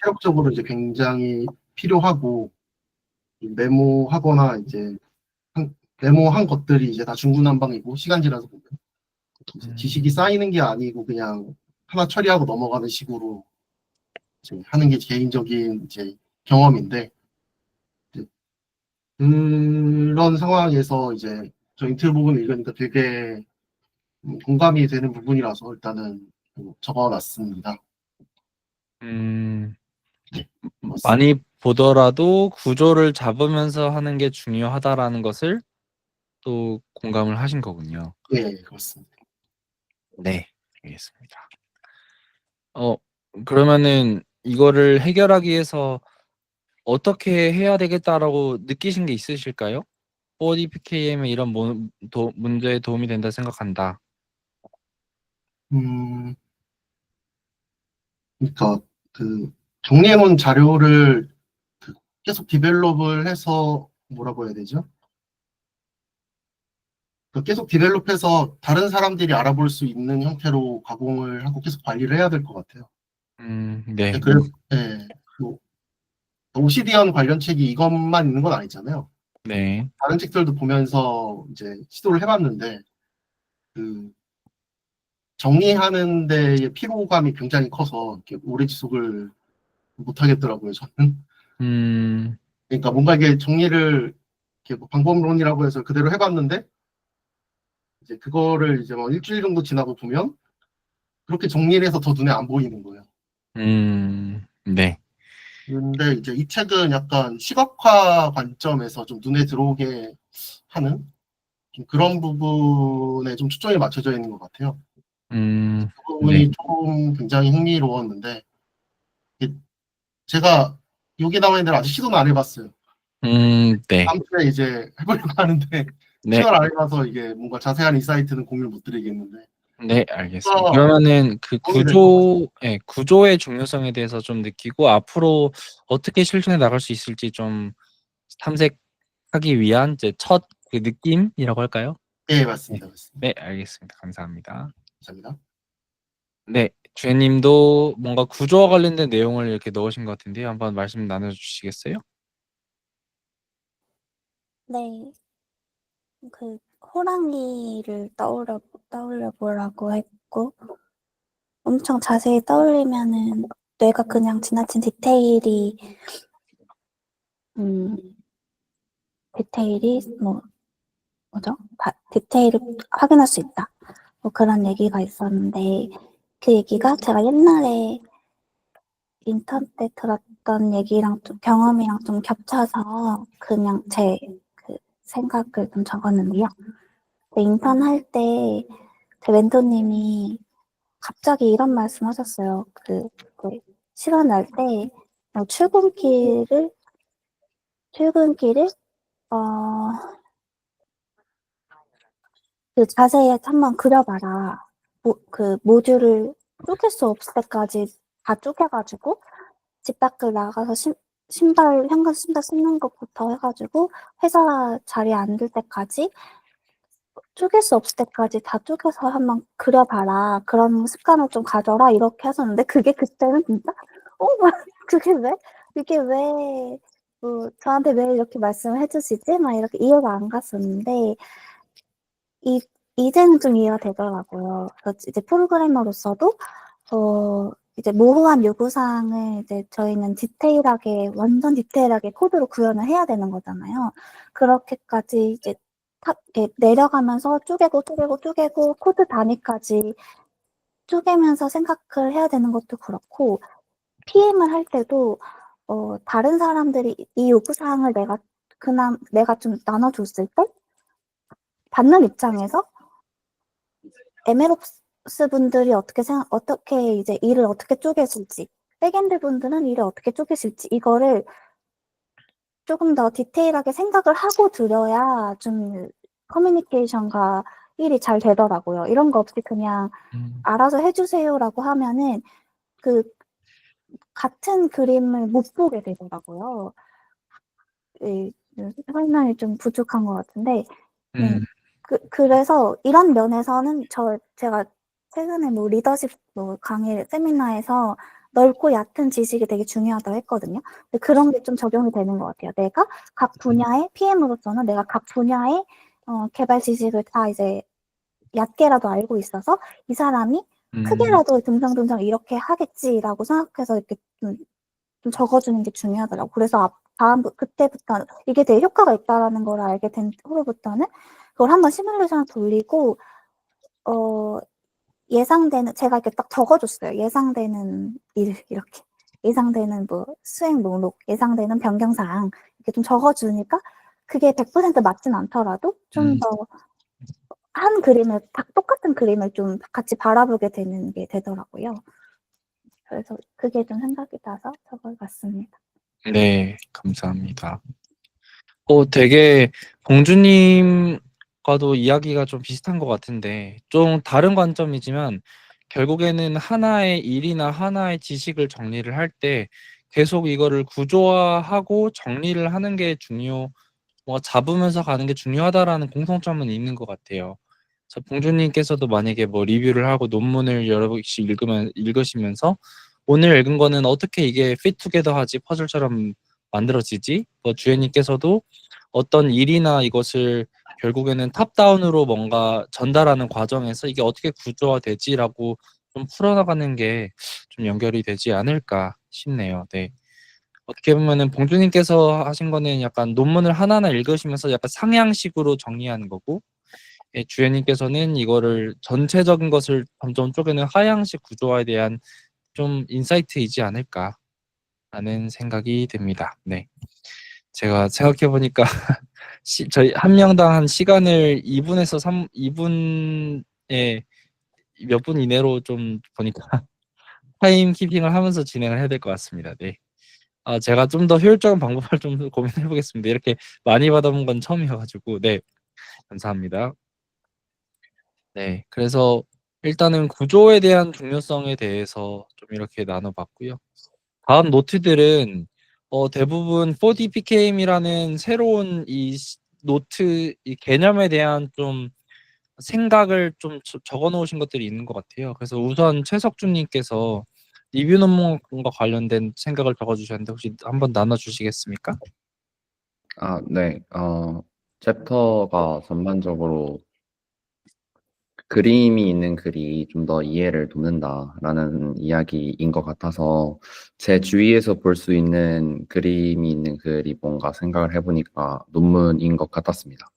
체력적으로 이제 굉장히 필요하고 메모하거나 이제 메모한 것들이 이제 다 중구난방이고 시간 지나서 보면 이제 지식이 쌓이는 게 아니고 그냥 하나 처리하고 넘어가는 식으로 이제 하는 게 개인적인 이제 경험인데 이제 그런 상황에서 이제 저 인터뷰 부분을 읽으니까 되게 공감이 되는 부분이라서 일단은 적어놨습니다. 음, 네, 고맙습니다. 많이 보더라도 구조를 잡으면서 하는 게 중요하다라는 것을 또 공감을 하신 거군요. 네, 그렇습니다. 네, 알겠습니다. 그러면은 이거를 해결하기 위해서 어떻게 해야 되겠다라고 느끼신 게 있으실까요? 4DPKM에 이런 문제에 도움이 된다 생각한다. 그러니까 그 정리해놓은 자료를 그 계속 디벨롭을 해서 뭐라고 해야 되죠? 그 계속 디벨롭해서 다른 사람들이 알아볼 수 있는 형태로 가공을 하고 계속 관리를 해야 될 것 같아요. 네. 그래서 뭐 OCD언 관련 책이 이것만 있는 건 아니잖아요. 네. 다른 책들도 보면서 이제 시도를 해봤는데 그 정리하는 데의 피로감이 굉장히 커서 이렇게 오래 지속을 못 하겠더라고요, 저는. 그러니까 뭔가 이게 정리를 이렇게 뭐 방법론이라고 해서 그대로 해봤는데 이제 그거를 이제 뭐 일주일 정도 지나고 보면 그렇게 정리를 해서 더 눈에 안 보이는 거예요. 네. 근데 이제 이 책은 약간 시각화 관점에서 좀 눈에 들어오게 하는 좀 그런 부분에 좀 초점이 맞춰져 있는 것 같아요. 그 네. 부분이 좀 굉장히 흥미로웠는데 제가 여기 나와 있는 데를 아직 시도는 안 해봤어요. 네. 다음 주에 이제 해보려고 하는데 네. 시도를 안 해봐서 이게 뭔가 자세한 인사이트는 공유를 못 드리겠는데. 네, 알겠습니다. 그러면은 그 구조의 중요성에 대해서 좀 느끼고 앞으로 어떻게 실천해 나갈 수 있을지 좀 탐색하기 위한 이제 첫 그 느낌이라고 할까요? 네, 맞습니다. 맞습니다. 네, 알겠습니다. 감사합니다. 감사합니다. 네, 주혜님도 뭔가 구조와 관련된 내용을 이렇게 넣으신 것 같은데요. 한번 말씀 나눠주시겠어요? 네. 그 호랑이를 떠올려 보라고 했고 엄청 자세히 떠올리면은 뇌가 그냥 지나친 디테일이 디테일을 확인할 수 있다. 뭐 그런 얘기가 있었는데 그 얘기가 제가 옛날에 인턴 때 들었던 얘기랑 좀 경험이랑 좀 겹쳐서 그냥 제 그 생각을 좀 적었는데요. 인턴 할 때 제 멘토님이 갑자기 이런 말씀 하셨어요. 시간 날 때 출근길을 자세히 한번 그려봐라. 그 모듈을 쪼갤 수 없을 때까지 다 쪼개가지고 집 밖을 나가서 현관 신발 신는 것부터 해가지고 회사 자리에 앉을 때까지 쪼갤 수 없을 때까지 다 쪼개서 한번 그려봐라. 그런 습관을 좀 가져라. 이렇게 하셨는데 그게 그때는 진짜 그게 왜? 이게 왜 저한테 왜 이렇게 말씀을 해주시지? 막 이렇게 이해가 안 갔었는데 이제는 좀 이해가 되더라고요. 그래서 이제 프로그래머로서도 이제 모호한 요구사항을 이제 저희는 완전 디테일하게 코드로 구현을 해야 되는 거잖아요. 그렇게까지 이제 이렇게 내려가면서 쪼개고 코드 단위까지 쪼개면서 생각을 해야 되는 것도 그렇고, PM을 할 때도 다른 사람들이 이 요구사항을 내가 좀 나눠줬을 때 받는 입장에서 MLOps 분들이 어떻게 이제 일을 어떻게 쪼개실지, 백엔드 분들은 일을 어떻게 쪼개실지, 이거를 조금 더 디테일하게 생각을 하고 드려야 좀 커뮤니케이션과 일이 잘 되더라고요. 이런 거 없이 그냥 알아서 해주세요라고 하면은 같은 그림을 못 보게 되더라고요. 설명이 좀 부족한 것 같은데, 그래서 이런 면에서는 제가 최근에 리더십 세미나에서 넓고 얕은 지식이 되게 중요하다고 했거든요. 근데 그런 게 좀 적용이 되는 것 같아요. 내가 각 분야의 PM으로서는 내가 각 분야의 개발 지식을 다 이제 얕게라도 알고 있어서 이 사람이 크게라도 듬성듬성 이렇게 하겠지라고 생각해서 이렇게 좀 적어주는 게 중요하더라고요. 그래서 그때부터 이게 되게 효과가 있다라는 걸 알게 된 후로부터는 그걸 한번 시뮬레이션을 돌리고 예상되는 제가 이렇게 딱 적어줬어요. 예상되는 일 이렇게 예상되는 뭐 수행 목록, 예상되는 변경 사항 이렇게 좀 적어주니까 그게 100% 맞진 않더라도 좀 더 한 그림을 똑같은 그림을 좀 같이 바라보게 되는 게 되더라고요. 그래서 그게 좀 생각이 나서 적어봤습니다. 네, 감사합니다. 되게 공주님과도 이야기가 좀 비슷한 것 같은데 좀 다른 관점이지만 결국에는 하나의 일이나 하나의 지식을 정리를 할 때 계속 이거를 구조화하고 정리를 하는 게 뭔가 잡으면서 가는 게 중요하다라는 공통점은 있는 것 같아요. 그래서 봉주님께서도 만약에 뭐 리뷰를 하고 논문을 여러 번씩 읽으시면서 오늘 읽은 거는 어떻게 이게 핏투게더하지 퍼즐처럼 만들어지지? 주연님께서도 어떤 일이나 이것을 결국에는 탑다운으로 뭔가 전달하는 과정에서 이게 어떻게 구조화되지라고 좀 풀어나가는 게 좀 연결이 되지 않을까 싶네요. 네. 어떻게 보면은 봉주님께서 하신 거는 약간 논문을 하나하나 읽으시면서 약간 상향식으로 정리하는 거고, 주연님께서는 이거를 전체적인 것을 점점 쪼개는 하향식 구조화에 대한 좀 인사이트이지 않을까라는 생각이 듭니다. 네. 제가 생각해 보니까 저희 한 명당 한 시간을 2분에서 2분에 몇 분 이내로 좀 보니까 타임 키핑을 하면서 진행을 해야 될 것 같습니다. 네. 제가 좀 더 효율적인 방법을 좀 고민해 보겠습니다. 이렇게 많이 받아본 건 처음이어 가지고. 네. 감사합니다. 네. 그래서 일단은 구조에 대한 중요성에 대해서 좀 이렇게 나눠 봤고요. 다음 노트들은 대부분 4DPKM이라는 새로운 노트 이 개념에 대한 좀 생각을 좀 적어 놓으신 것들이 있는 것 같아요. 그래서 우선 최석준 님께서 리뷰 논문과 관련된 생각을 적어 주셨는데 혹시 한번 나눠 주시겠습니까? 네. 챕터가 전반적으로 그림이 있는 글이 좀 더 이해를 돕는다라는 이야기인 것 같아서 제 주위에서 볼 수 있는 그림이 있는 글이 뭔가 생각을 해보니까 논문인 것 같았습니다.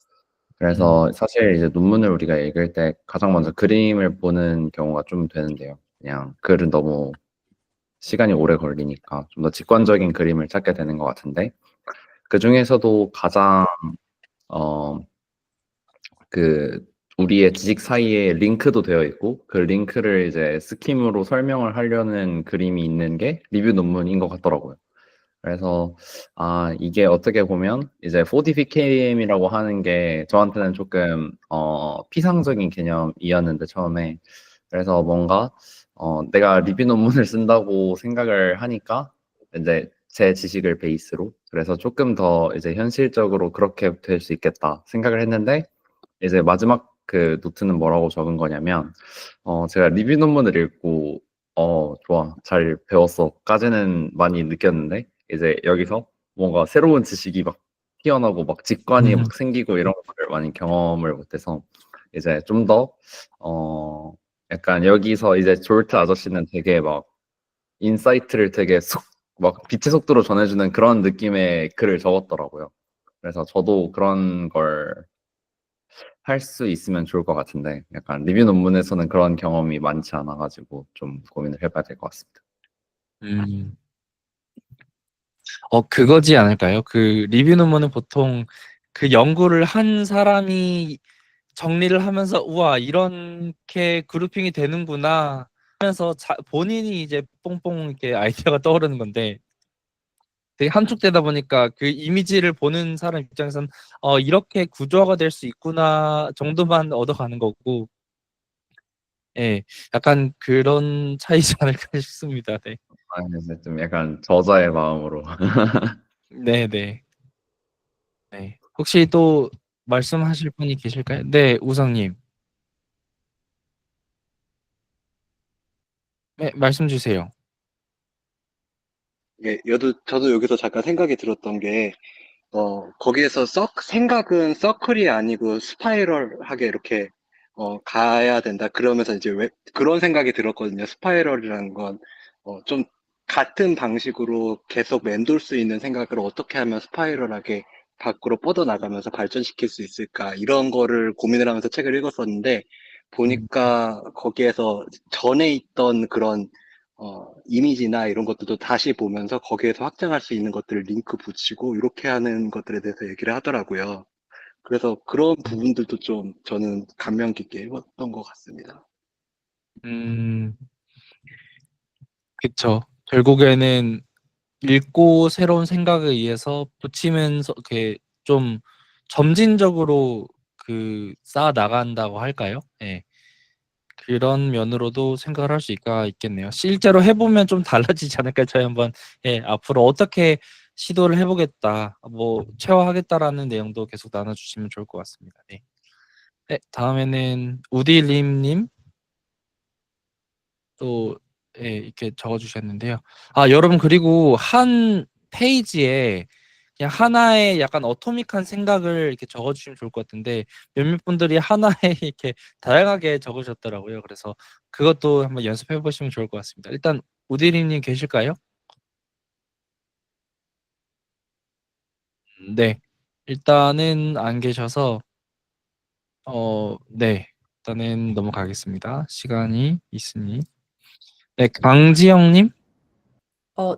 그래서 사실 이제 논문을 우리가 읽을 때 가장 먼저 그림을 보는 경우가 좀 되는데요. 그냥 글은 너무 시간이 오래 걸리니까 좀 더 직관적인 그림을 찾게 되는 것 같은데 그 중에서도 가장 우리의 지식 사이에 링크도 되어 있고 그 링크를 이제 스킴으로 설명을 하려는 그림이 있는 게 리뷰 논문인 것 같더라고요. 그래서 이게 어떻게 보면 이제 4DPKM이라고 하는 게 저한테는 조금 피상적인 개념이었는데 처음에 그래서 뭔가 내가 리뷰 논문을 쓴다고 생각을 하니까 이제 제 지식을 베이스로 그래서 조금 더 이제 현실적으로 그렇게 될 수 있겠다 생각을 했는데 이제 마지막 그 노트는 뭐라고 적은 거냐면 제가 리뷰 논문을 읽고 좋아 잘 배웠어까지는 많이 느꼈는데 이제 여기서 뭔가 새로운 지식이 막 튀어나오고 막 직관이 막 생기고 이런 거를 많이 경험을 못해서 이제 좀 더 약간 여기서 이제 졸트 아저씨는 되게 막 인사이트를 되게 막 빛의 속도로 전해주는 그런 느낌의 글을 적었더라고요. 그래서 저도 그런 걸 할 수 있으면 좋을 것 같은데 약간 리뷰 논문에서는 그런 경험이 많지 않아 가지고 좀 고민을 해봐야 될 것 같습니다. 그거지 않을까요? 그 리뷰 논문은 보통 그 연구를 한 사람이 정리를 하면서 '우와 이렇게 그룹핑이 되는구나.' 하면서 본인이 이제 뽕뽕 이렇게 아이디어가 떠오르는 건데 되게 함축되다 보니까 그 이미지를 보는 사람 입장에서는 '이렇게 구조화가 될 수 있구나.' 정도만 얻어가는 거고 예. 약간 그런 차이지 않을까 싶습니다. 네. 이제 좀 약간 저자의 마음으로. 네네. 네. 혹시 또 말씀하실 분이 계실까요? 네. 우성 님. 네. 말씀 주세요. 저도 여기서 잠깐 생각이 들었던 게, 거기에서 생각은 서클이 아니고 스파이럴하게 이렇게, 가야 된다. 그러면서 이제 그런 생각이 들었거든요. 스파이럴이라는 건, 좀 같은 방식으로 계속 맴돌 수 있는 생각을 어떻게 하면 스파이럴하게 밖으로 뻗어나가면서 발전시킬 수 있을까. 이런 거를 고민을 하면서 책을 읽었었는데, 보니까 거기에서 전에 있던 그런 이미지나 이런 것들도 다시 보면서 거기에서 확장할 수 있는 것들을 링크 붙이고 이렇게 하는 것들에 대해서 얘기를 하더라고요. 그래서 그런 부분들도 좀 저는 감명 깊게 읽었던 것 같습니다. 음, 그쵸. 결국에는 읽고 새로운 생각에 의해서 붙이면서 이렇게 좀 점진적으로 쌓아 나간다고 할까요? 예. 그런 면으로도 생각을 할 수가 있겠네요. 실제로 해보면 좀 달라지지 않을까요? 저희 한번 앞으로 어떻게 시도를 해보겠다, 뭐 체화하겠다라는 내용도 계속 나눠주시면 좋을 것 같습니다. 네. 네, 다음에는 우디림님 또 이렇게 적어주셨는데요. 아, 여러분 그리고 한 페이지에 그냥 하나의 약간 어토믹한 생각을 이렇게 적어주시면 좋을 것 같은데 몇몇 분들이 하나에 이렇게 다양하게 적으셨더라고요. 그래서 그것도 한번 연습해 보시면 좋을 것 같습니다. 일단 우디리님 계실까요? 네, 일단은 안 계셔서 네, 일단은 넘어가겠습니다. 시간이 있으니. 네, 강지영님.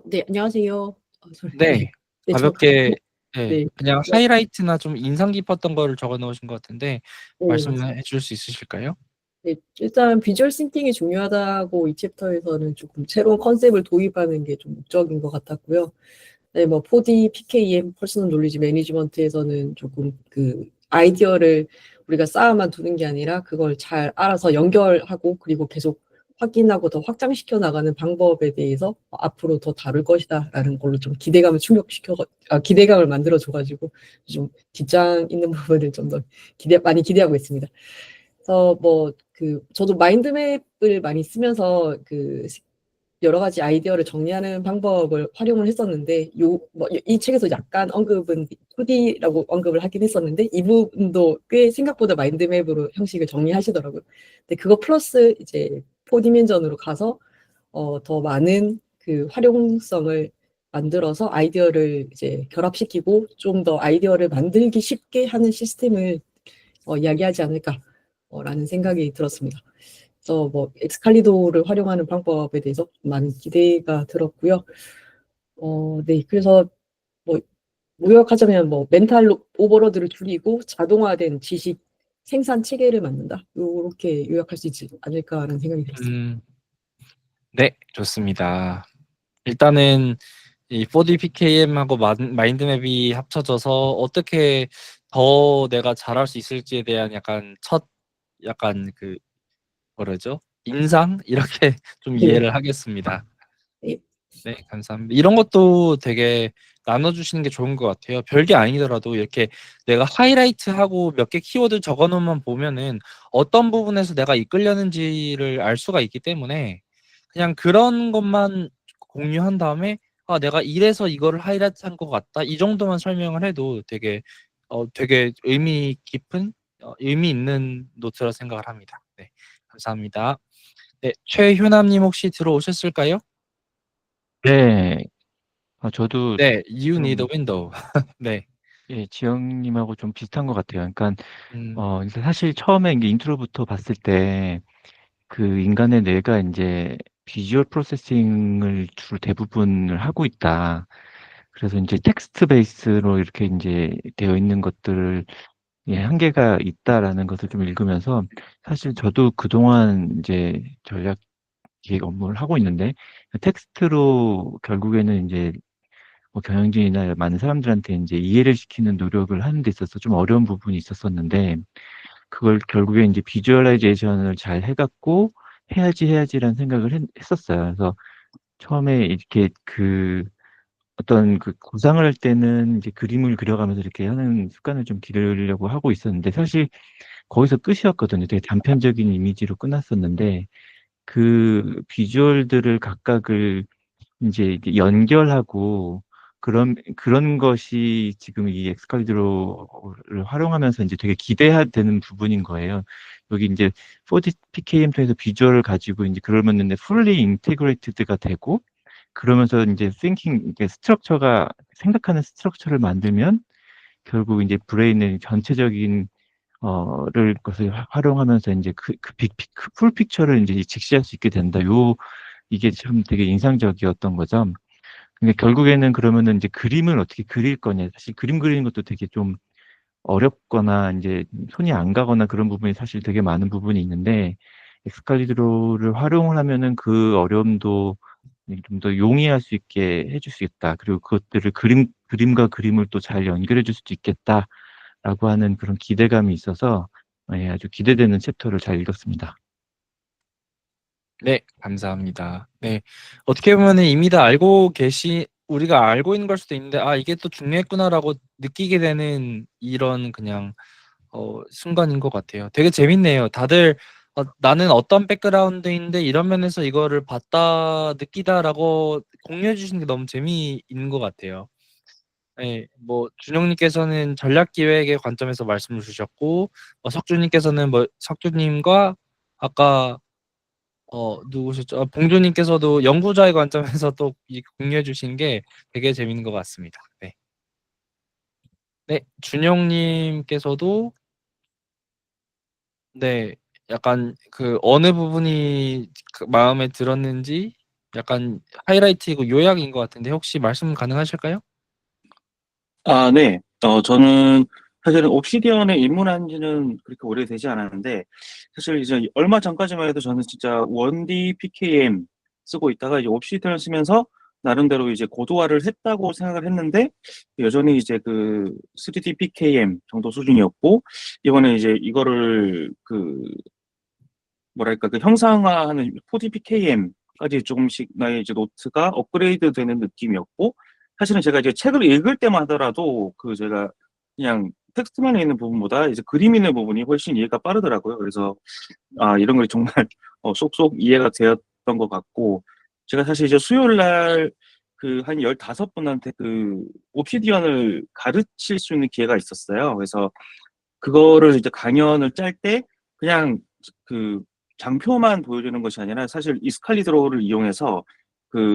네, 안녕하세요. sorry. 네, 네, 가볍게 네, 그냥 네, 하이라이트나 좀 인상 깊었던 거를 적어 놓으신 것 같은데 네, 맞습니다. 말씀해 줄 수 있으실까요? 네, 일단 비주얼 싱킹이 중요하다고 이 챕터에서는 조금 새로운 컨셉을 도입하는 게 좀 목적인 것 같았고요. 네, 뭐 4D, PKM, 퍼스널 놀리지 매니지먼트에서는 조금 그 아이디어를 우리가 쌓아만 두는 게 아니라 그걸 잘 알아서 연결하고 그리고 계속 확인하고 더 확장시켜 나가는 방법에 대해서 앞으로 더 다룰 것이다라는 걸로 좀 기대감을 만들어 줘가지고 좀 뒷장 있는 부분을 좀 더 많이 기대하고 있습니다. 그래서 뭐 저도 마인드맵을 많이 쓰면서 여러 가지 아이디어를 정리하는 방법을 활용을 했었는데, 이 책에서 약간 언급은 2D라고 언급을 하긴 했었는데, 이 부분도 꽤 생각보다 마인드맵으로 형식을 정리하시더라고요. 근데 그거 플러스 이제 4디멘전으로 가서, 더 많은 활용성을 만들어서 아이디어를 이제 결합시키고 좀 더 아이디어를 만들기 쉽게 하는 시스템을 이야기하지 않을까, 라는 생각이 들었습니다. 그래서 뭐 엑스칼리도를 활용하는 방법에 대해서 많은 기대가 들었고요. 네, 그래서 뭐 요약하자면 뭐 멘탈 오버로드를 줄이고 자동화된 지식 생산 체계를 만든다. 이렇게 요약할 수 있지 않을까라는 생각이 들었습니다. 네, 좋습니다. 일단은 이 4D PKM하고 마인드맵이 합쳐져서 어떻게 더 내가 잘할 수 있을지에 대한 약간 뭐라죠? 인상? 이렇게 좀 네. 이해를 하겠습니다. 네. 네, 감사합니다. 이런 것도 되게 나눠주시는 게 좋은 것 같아요. 별게 아니더라도 이렇게 내가 하이라이트하고 몇 개 키워드 적어놓으면 보면은 어떤 부분에서 내가 이끌려는지를 알 수가 있기 때문에 그냥 그런 것만 공유한 다음에 아, 내가 이래서 이거를 하이라이트한 것 같다. 이 정도만 설명을 해도 되게 의미 깊은, 의미 있는 노트라 생각을 합니다. 네, 감사합니다. 네, 최효남님 혹시 들어오셨을까요? 네. 저도 네, You Need a 좀, Window. 네. 지영님하고 좀 비슷한 것 같아요. 그러니까, 음, 이제 사실 처음에 이제 인트로부터 봤을 때, 그 인간의 뇌가 이제 비주얼 프로세싱을 주로 대부분을 하고 있다. 그래서 이제 텍스트 베이스로 이렇게 이제 되어 있는 것들을 한계가 있다라는 것을 좀 읽으면서 사실 저도 그동안 이제 전략 기획 업무를 하고 있는데 텍스트로 결국에는 이제 뭐 경영진이나 많은 사람들한테 이제 이해를 시키는 노력을 하는 데 있어서 좀 어려운 부분이 있었었는데 그걸 결국에 이제 비주얼라이제이션을 잘 해갖고 해야지라는 생각을 했었어요. 그래서 처음에 이렇게 어떤 구상을 할 때는 이제 그림을 그려가면서 이렇게 하는 습관을 좀 기르려고 하고 있었는데 사실 거기서 끝이었거든요. 되게 단편적인 이미지로 끝났었는데 그 비주얼들을 각각을 이제 연결하고 그런 것이 지금 이 엑스칼리드로를 활용하면서 이제 되게 기대해야 되는 부분인 거예요. 여기 이제 4D PKM 통해서 비주얼을 가지고 이제 그러면은 풀리 인테그레이티드가 되고 그러면서 이제 이게 생각하는 스트럭처를 만들면 결국 이제 브레인의 전체적인 것을 활용하면서 이제 풀 픽처를 이제 직시할 수 있게 된다. 이게 참 되게 인상적이었던 거죠. 근데 결국에는 그러면은 이제 그림을 어떻게 그릴 거냐. 사실 그림 그리는 것도 되게 좀 어렵거나 이제 손이 안 가거나 그런 부분이 사실 되게 많은 부분이 있는데 엑스칼리드로를 활용을 하면은 그 어려움도 좀 더 용이할 수 있게 해줄 수 있다. 그리고 그것들을 그림과 그림을 또 잘 연결해 줄 수도 있겠다라고 하는 그런 기대감이 있어서 예, 아주 기대되는 챕터를 잘 읽었습니다. 네, 감사합니다. 네, 어떻게 보면은 이미 다 우리가 알고 있는 걸 수도 있는데, 아, 이게 또 중요했구나라고 느끼게 되는 이런 그냥 순간인 것 같아요. 되게 재밌네요. 다들 나는 어떤 백그라운드인데 이런 면에서 이거를 봤다, 느끼다라고 공유해 주시는 게 너무 재미있는 것 같아요. 네, 뭐 준영님께서는 전략 기획의 관점에서 말씀을 주셨고, 석주님께서는 석주님과 아까 누구셨죠? 봉주님께서도 연구자의 관점에서 또 공유해 주신 게 되게 재밌는 것 같습니다. 네. 네, 준영님께서도 네, 약간 그 어느 부분이 마음에 들었는지 약간 하이라이트이고 요약인 것 같은데 혹시 말씀 가능하실까요? 아, 네. 저는 사실은 옵시디언에 입문한 지는 그렇게 오래되지 않았는데, 사실 이제 얼마 전까지만 해도 저는 진짜 1D PKM 쓰고 있다가 이제 옵시디언 쓰면서 나름대로 이제 고도화를 했다고 생각을 했는데, 여전히 이제 그 3D PKM 정도 수준이었고, 이번에 이제 이거를 뭐랄까, 그 형상화하는 4D PKM까지 조금씩 나의 이제 노트가 업그레이드 되는 느낌이었고, 사실은 제가 이제 책을 읽을 때만 하더라도 제가 그냥 텍스트만에 있는 부분보다 이제 그림 있는 부분이 훨씬 이해가 빠르더라고요. 그래서, 아, 이런 걸 정말 쏙쏙 이해가 되었던 것 같고, 제가 사실 이제 수요일 날 한 15분한테 옵시디언을 가르칠 수 있는 기회가 있었어요. 그래서 그거를 이제 강연을 짤 때 그냥 그 장표만 보여주는 것이 아니라 사실 이스칼리드로를 이용해서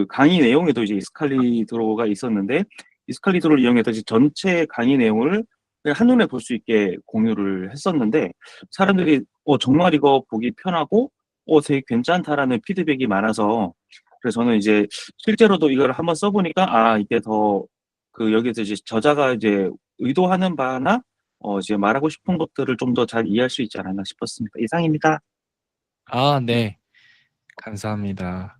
강의 내용에도 이제 이스칼리드로가 있었는데 이스칼리드로를 이용해서 이제 전체 강의 내용을 그냥 한눈에 볼 수 있게 공유를 했었는데 사람들이 정말 이거 보기 편하고 되게 괜찮다라는 피드백이 많아서 그래서 저는 이제 실제로도 이걸 한번 써보니까 아 이게 더 여기서 이제 저자가 이제 의도하는 바나 이제 말하고 싶은 것들을 좀 더 잘 이해할 수 있지 않았나 싶었습니다. 이상입니다. 아, 네. 감사합니다.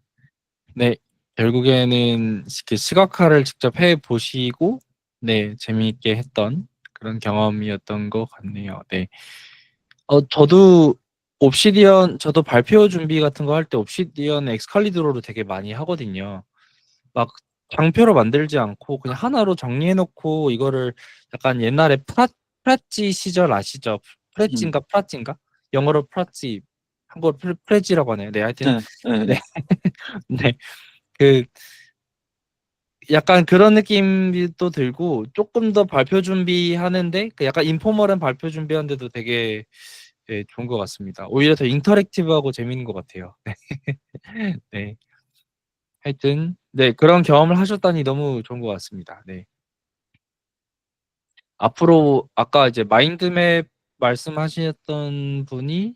네. 결국에는 이렇게 시각화를 직접 해 보시고 네, 재미있게 했던 그런 경험이었던 것 같네요. 네. 저도 발표 준비 같은 거 할 때 옵시디언 엑스칼리드로를 되게 많이 하거든요. 막 장표로 만들지 않고 그냥 하나로 정리해 놓고 이거를 약간 옛날에 프라찌 시절 아시죠? 프라찌인가? 영어로 프라찌, 한국어 프레지라고 하네요. 네, 하여튼 네, 네, 네. 네. 네. 그 약간 그런 느낌도 들고 조금 더 발표 준비하는데 그 약간 인포멀한 발표 준비하는데도 되게 네, 좋은 것 같습니다. 오히려 더 인터랙티브하고 재밌는 것 같아요. 네. 네. 하여튼 네, 그런 경험을 하셨다니 너무 좋은 것 같습니다. 네. 앞으로 아까 이제 마인드맵 말씀하셨던 분이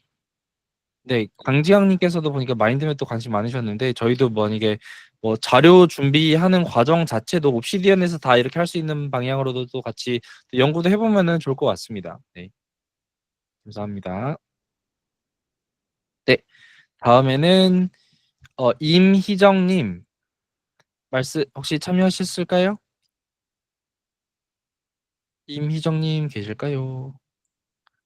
네, 강지영님께서도 보니까 마인드맵도 관심 많으셨는데 저희도 이게 뭐 자료 준비하는 과정 자체도 옵시디언에서 다 이렇게 할 수 있는 방향으로도 또 같이 연구도 해보면은 좋을 것 같습니다. 네, 감사합니다. 네, 다음에는 임희정님 말씀 혹시 참여하셨을까요? 임희정님 계실까요?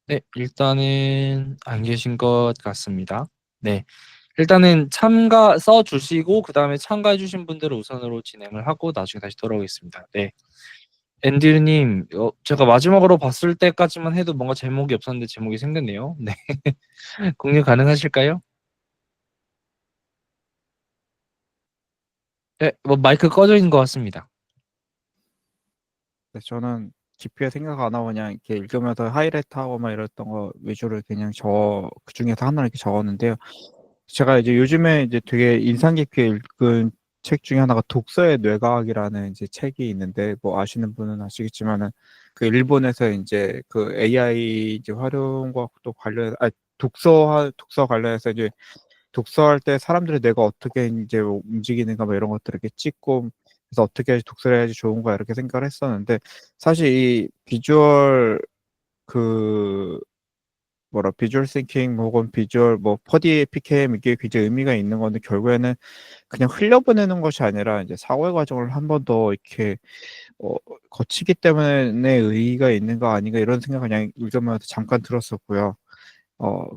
네, 일단은 안 계신 것 같습니다. 네, 일단은 써 주시고 그 다음에 참가해 주신 분들을 우선으로 진행을 하고 나중에 다시 돌아오겠습니다. 네, 앤드류님, 제가 마지막으로 봤을 때까지만 해도 뭔가 제목이 없었는데 제목이 생겼네요. 네, 공유 가능하실까요? 네, 뭐 마이크 꺼져 있는 것 같습니다. 네, 저는 깊게 생각 안 하고 그냥 이렇게 읽으면서 하이라이트 하고 막 이랬던 거 위주로 그냥 그 중에서 하나를 이렇게 적었는데요. 제가 이제 요즘에 이제 되게 인상 깊게 읽은 책 중에 하나가 독서의 뇌과학이라는 이제 책이 있는데, 뭐 아시는 분은 아시겠지만은 그 일본에서 이제 그 AI 이제 활용과 또 독서 관련해서 이제 독서할 때 사람들의 뇌가 어떻게 이제 움직이는가 뭐 이런 것들을 이렇게 찍고, 그래서 어떻게 독서를 해야지 좋은가 이렇게 생각을 했었는데, 사실 이 그 비주얼 싱킹 혹은 뭐 퍼디 PKM 이게 굉장히 의미가 있는 건데, 결국에는 그냥 흘려보내는 것이 아니라 이제 사고의 과정을 한 번 더 이렇게 어, 거치기 때문에 의의가 있는 거 아닌가 이런 생각 그냥 읽으면서 잠깐 들었었고요.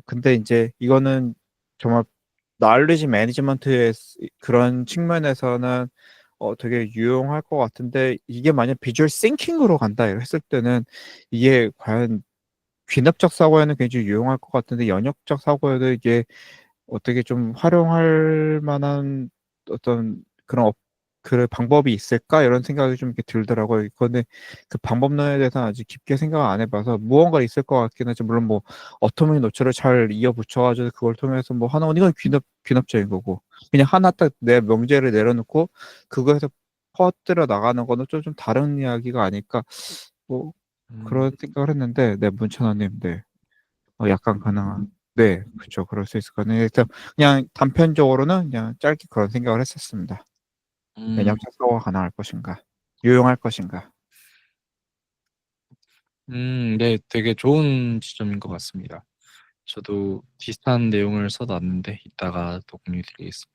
근데 이제 이거는 정말 knowledge management의 그런 측면에서는 되게 유용할 것 같은데, 이게 만약 비주얼 싱킹으로 간다 했을 때는 이게 과연 귀납적 사고에는 굉장히 유용할 것 같은데, 연역적 사고에도 이게 어떻게 좀 활용할 만한 어떤 그런 방법이 있을까? 이런 생각이 좀 이렇게 들더라고요. 그런데 그 방법론에 대해서는 아직 깊게 생각 안 해봐서 무언가 있을 것 같긴 하지. 물론 뭐 어토믹 노출을 잘 이어 붙여가지고 그걸 통해서 뭐 하나, 이건 귀납적인 거고. 그냥 하나 딱 내 명제를 내려놓고 그거에서 퍼뜨려 나가는 거는 좀 다른 이야기가 아닐까. 뭐 그런 생각을 했는데, 네, 문천아님, 네. 약간 가능한. 네, 그렇죠. 그럴 수 있을 것 같네요. 일단 그냥 단편적으로는 그냥 짧게 그런 생각을 했었습니다. 연역적 사고가 가능할 것인가, 유용할 것인가. 네, 되게 좋은 지점인 것 같습니다. 저도 비슷한 내용을 써놨는데 이따가 또 공유드리겠습니다.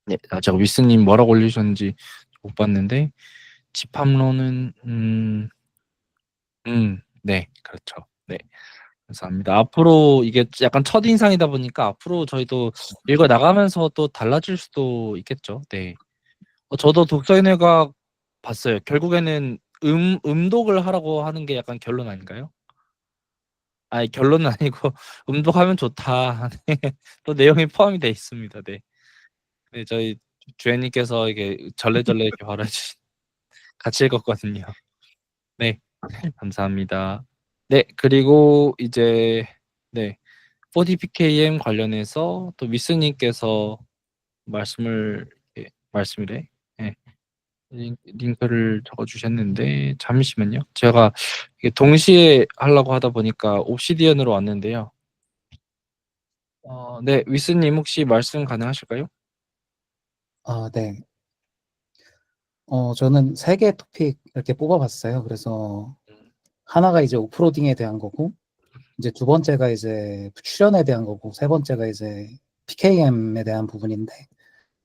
네, 제가 위스님 뭐라고 올리셨는지 못 봤는데 집합론은 네, 그렇죠. 네, 감사합니다. 앞으로 이게 약간 첫 인상이다 보니까 앞으로 저희도 읽어 나가면서 또 달라질 수도 있겠죠. 네, 저도 독서의 뇌과학 봤어요. 결국에는 음독을 하라고 하는 게 약간 결론 아닌가요? 아니 결론은 아니고 음독하면 좋다. 네. 또 내용이 포함이 돼 있습니다. 네. 네, 저희 주연님께서 이게 절레절레 이렇게 바라지 같이 읽었거든요. 네, 감사합니다. 네, 그리고 이제 네, 4DPKM 관련해서 또 미스님께서 말씀이래. 네, 링크를 적어주셨는데 잠시만요. 제가 이게 동시에 하려고 하다 보니까 옵시디언으로 왔는데요. 네, 위스님 혹시 말씀 가능하실까요? 네. 저는 3개 토픽 이렇게 뽑아봤어요. 그래서 하나가 이제 오프로딩에 대한 거고, 이제 2번째가 이제 출연에 대한 거고, 3번째가 이제 PKM에 대한 부분인데,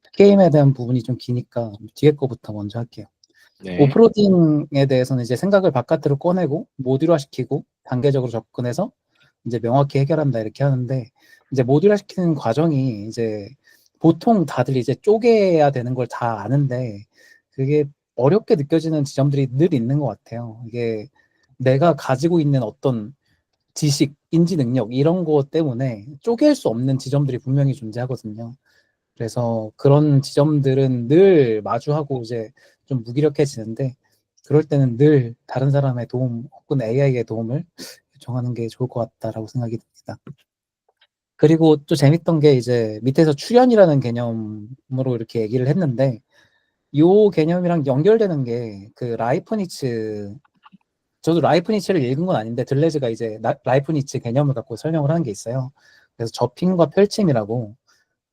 PKM에 대한 부분이 좀 기니까 뒤에 거부터 먼저 할게요. 네. 오프로딩에 대해서는 이제 생각을 바깥으로 꺼내고 모듈화 시키고 단계적으로 접근해서 이제 명확히 해결한다 이렇게 하는데, 이제 모듈화 시키는 과정이 이제 보통 다들 이제 쪼개야 되는 걸 다 아는데, 그게 어렵게 느껴지는 지점들이 늘 있는 것 같아요. 이게 내가 가지고 있는 어떤 지식, 인지 능력 이런 것 때문에 쪼갤 수 없는 지점들이 분명히 존재하거든요. 그래서 그런 지점들은 늘 마주하고 이제 좀 무기력해지는데, 그럴 때는 늘 다른 사람의 도움 혹은 AI의 도움을 요청하는 게 좋을 것 같다라고 생각이 듭니다. 그리고 또 재밌던 게 이제 밑에서 출연이라는 개념으로 이렇게 얘기를 했는데, 이 개념이랑 연결되는 게 그 라이프니츠, 저도 라이프니츠를 읽은 건 아닌데 들레즈가 이제 라이프니츠 개념을 갖고 설명을 하는 게 있어요. 그래서 접힘과 펼침이라고,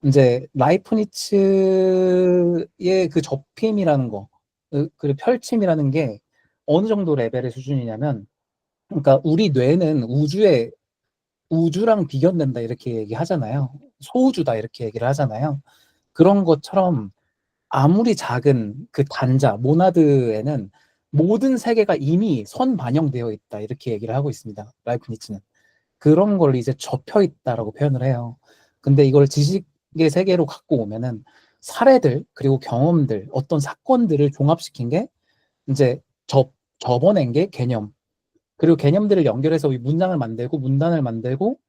이제 라이프니츠의 그 접힘이라는 거, 그 펼침이라는 게 어느 정도 레벨의 수준이냐면, 그러니까 우리 뇌는 우주랑 비견된다 이렇게 얘기하잖아요. 소우주다 이렇게 얘기를 하잖아요. 그런 것처럼 아무리 작은 그 단자, 모나드에는 모든 세계가 이미 선반영되어 있다 이렇게 얘기를 하고 있습니다. 라이프니츠는. 그런 걸 이제 접혀 있다라고 표현을 해요. 근데 이걸 지식의 세계로 갖고 오면은 사례들, 그리고 경험들, 어떤 사건들을 종합시킨 게 이제 접어낸 게 개념. 그리고 개념들을 연결해서 이 문장을 만들고 문단을 만들고,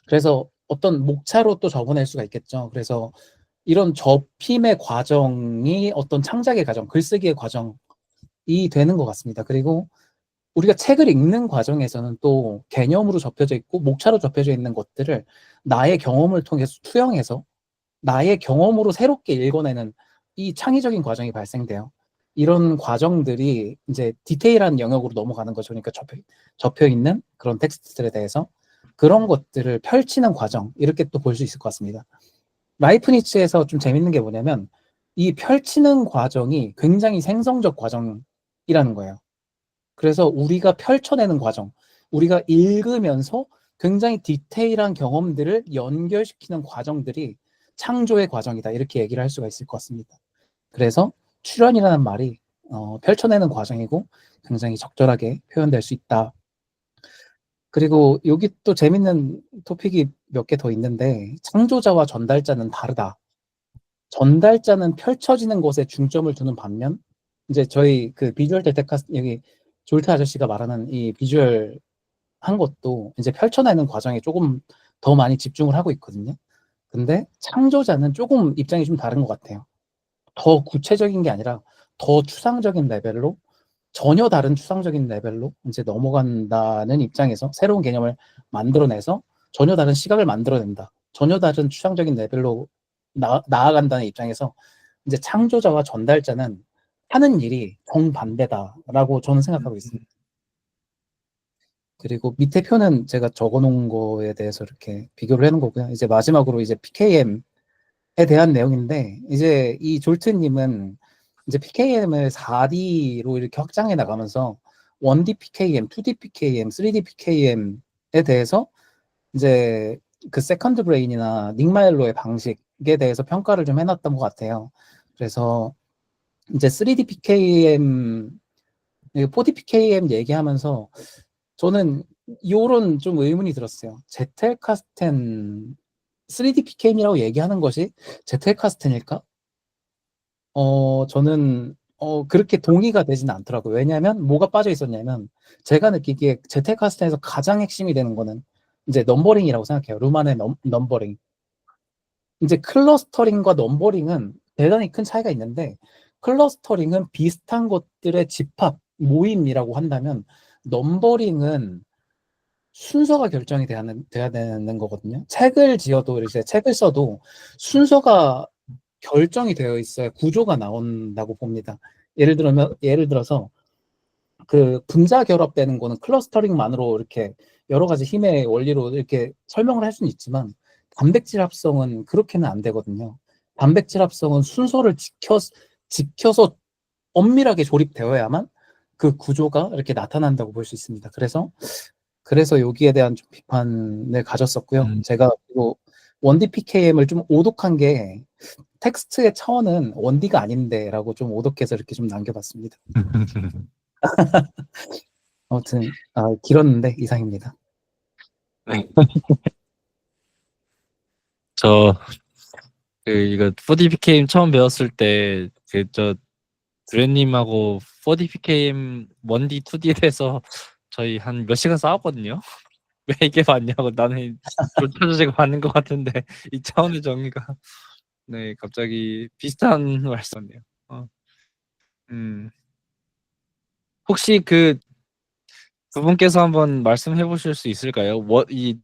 그래서 어떤 목차로 또 접어낼 수가 있겠죠. 그래서 이런 접힘의 과정이 어떤 창작의 과정, 글쓰기의 과정이 되는 것 같습니다. 그리고 우리가 책을 읽는 과정에서는 또 개념으로 접혀져 있고 목차로 접혀져 있는 것들을 나의 경험을 통해서 투영해서 나의 경험으로 새롭게 읽어내는 이 창의적인 과정이 발생돼요. 이런 과정들이 이제 디테일한 영역으로 넘어가는 거죠. 그러니까 접혀 있는 그런 텍스트들에 대해서 그런 것들을 펼치는 과정, 이렇게 또 볼 수 있을 것 같습니다. 라이프니츠에서 좀 재밌는 게 뭐냐면 이 펼치는 과정이 굉장히 생성적 과정이라는 거예요. 그래서 우리가 펼쳐내는 과정, 우리가 읽으면서 굉장히 디테일한 경험들을 연결시키는 과정들이 창조의 과정이다, 이렇게 얘기를 할 수가 있을 것 같습니다. 그래서 출연이라는 말이 펼쳐내는 과정이고 굉장히 적절하게 표현될 수 있다. 그리고 여기 또 재밌는 토픽이 몇 개 더 있는데, 창조자와 전달자는 다르다. 전달자는 펼쳐지는 것에 중점을 두는 반면, 이제 저희 그 비주얼 데테카스, 여기 졸트 아저씨가 말하는 이 비주얼 한 것도 이제 펼쳐내는 과정에 조금 더 많이 집중을 하고 있거든요. 근데 창조자는 조금 입장이 좀 다른 것 같아요. 더 구체적인 게 아니라 더 추상적인 레벨로, 전혀 다른 추상적인 레벨로 이제 넘어간다는 입장에서 새로운 개념을 만들어내서 전혀 다른 시각을 만들어낸다. 전혀 다른 추상적인 레벨로 나아간다는 입장에서 이제 창조자와 전달자는 하는 일이 정반대다라고 저는 생각하고 있습니다. 그리고 밑에 표는 제가 적어놓은 거에 대해서 이렇게 비교를 해놓은 거고요. 이제 마지막으로 이제 PKM에 대한 내용인데, 이제 이 졸트님은 이제 PKM을 4D로 이렇게 확장해 나가면서 1D PKM, 2D PKM, 3D PKM에 대해서 이제 그 세컨드 브레인이나 닉마일로의 방식에 대해서 평가를 좀 해놨던 것 같아요. 그래서 이제 3D PKM, 4D PKM 얘기하면서 저는 요런 좀 의문이 들었어요. 제텔카스텐 3D PKM이라고 얘기하는 것이 제텔카스텐일까? 저는 그렇게 동의가 되지는 않더라고요. 왜냐하면 뭐가 빠져 있었냐면, 제가 느끼기에 제텔카스텐에서 가장 핵심이 되는 거는 이제 넘버링이라고 생각해요. 루만의 넘버링. 이제 클러스터링과 넘버링은 대단히 큰 차이가 있는데, 클러스터링은 비슷한 것들의 집합, 모임이라고 한다면, 넘버링은 순서가 결정이 돼야 되는 거거든요. 책을 지어도, 이제 책을 써도 순서가 결정이 되어 있어야 구조가 나온다고 봅니다. 예를 들어서 그 분자 결합되는 거는 클러스터링만으로 이렇게 여러 가지 힘의 원리로 이렇게 설명을 할 수는 있지만, 단백질 합성은 그렇게는 안 되거든요. 단백질 합성은 순서를 지켜서 엄밀하게 조립되어야만 그 구조가 이렇게 나타난다고 볼 수 있습니다. 그래서 여기에 대한 좀 비판을 가졌었고요. 제가 그리고 1D PKM을 좀 오독한 게, 텍스트의 차원은 1D가 아닌데라고 좀 오독해서 이렇게 좀 남겨봤습니다. 아무튼 길었는데 이상입니다. 이거 4D PKM 처음 배웠을 때 드레님하고 4D PKM 1D, 2D에 대해서 저희 한 몇 시간 싸웠거든요. 왜 이게 맞냐고. 나는 졸타저씨가 맞는 것 같은데 이 차원의 정의가 네 갑자기 비슷한 말씀이네요. 혹시 그 두 분께서 한번 말씀해 보실 수 있을까요? 이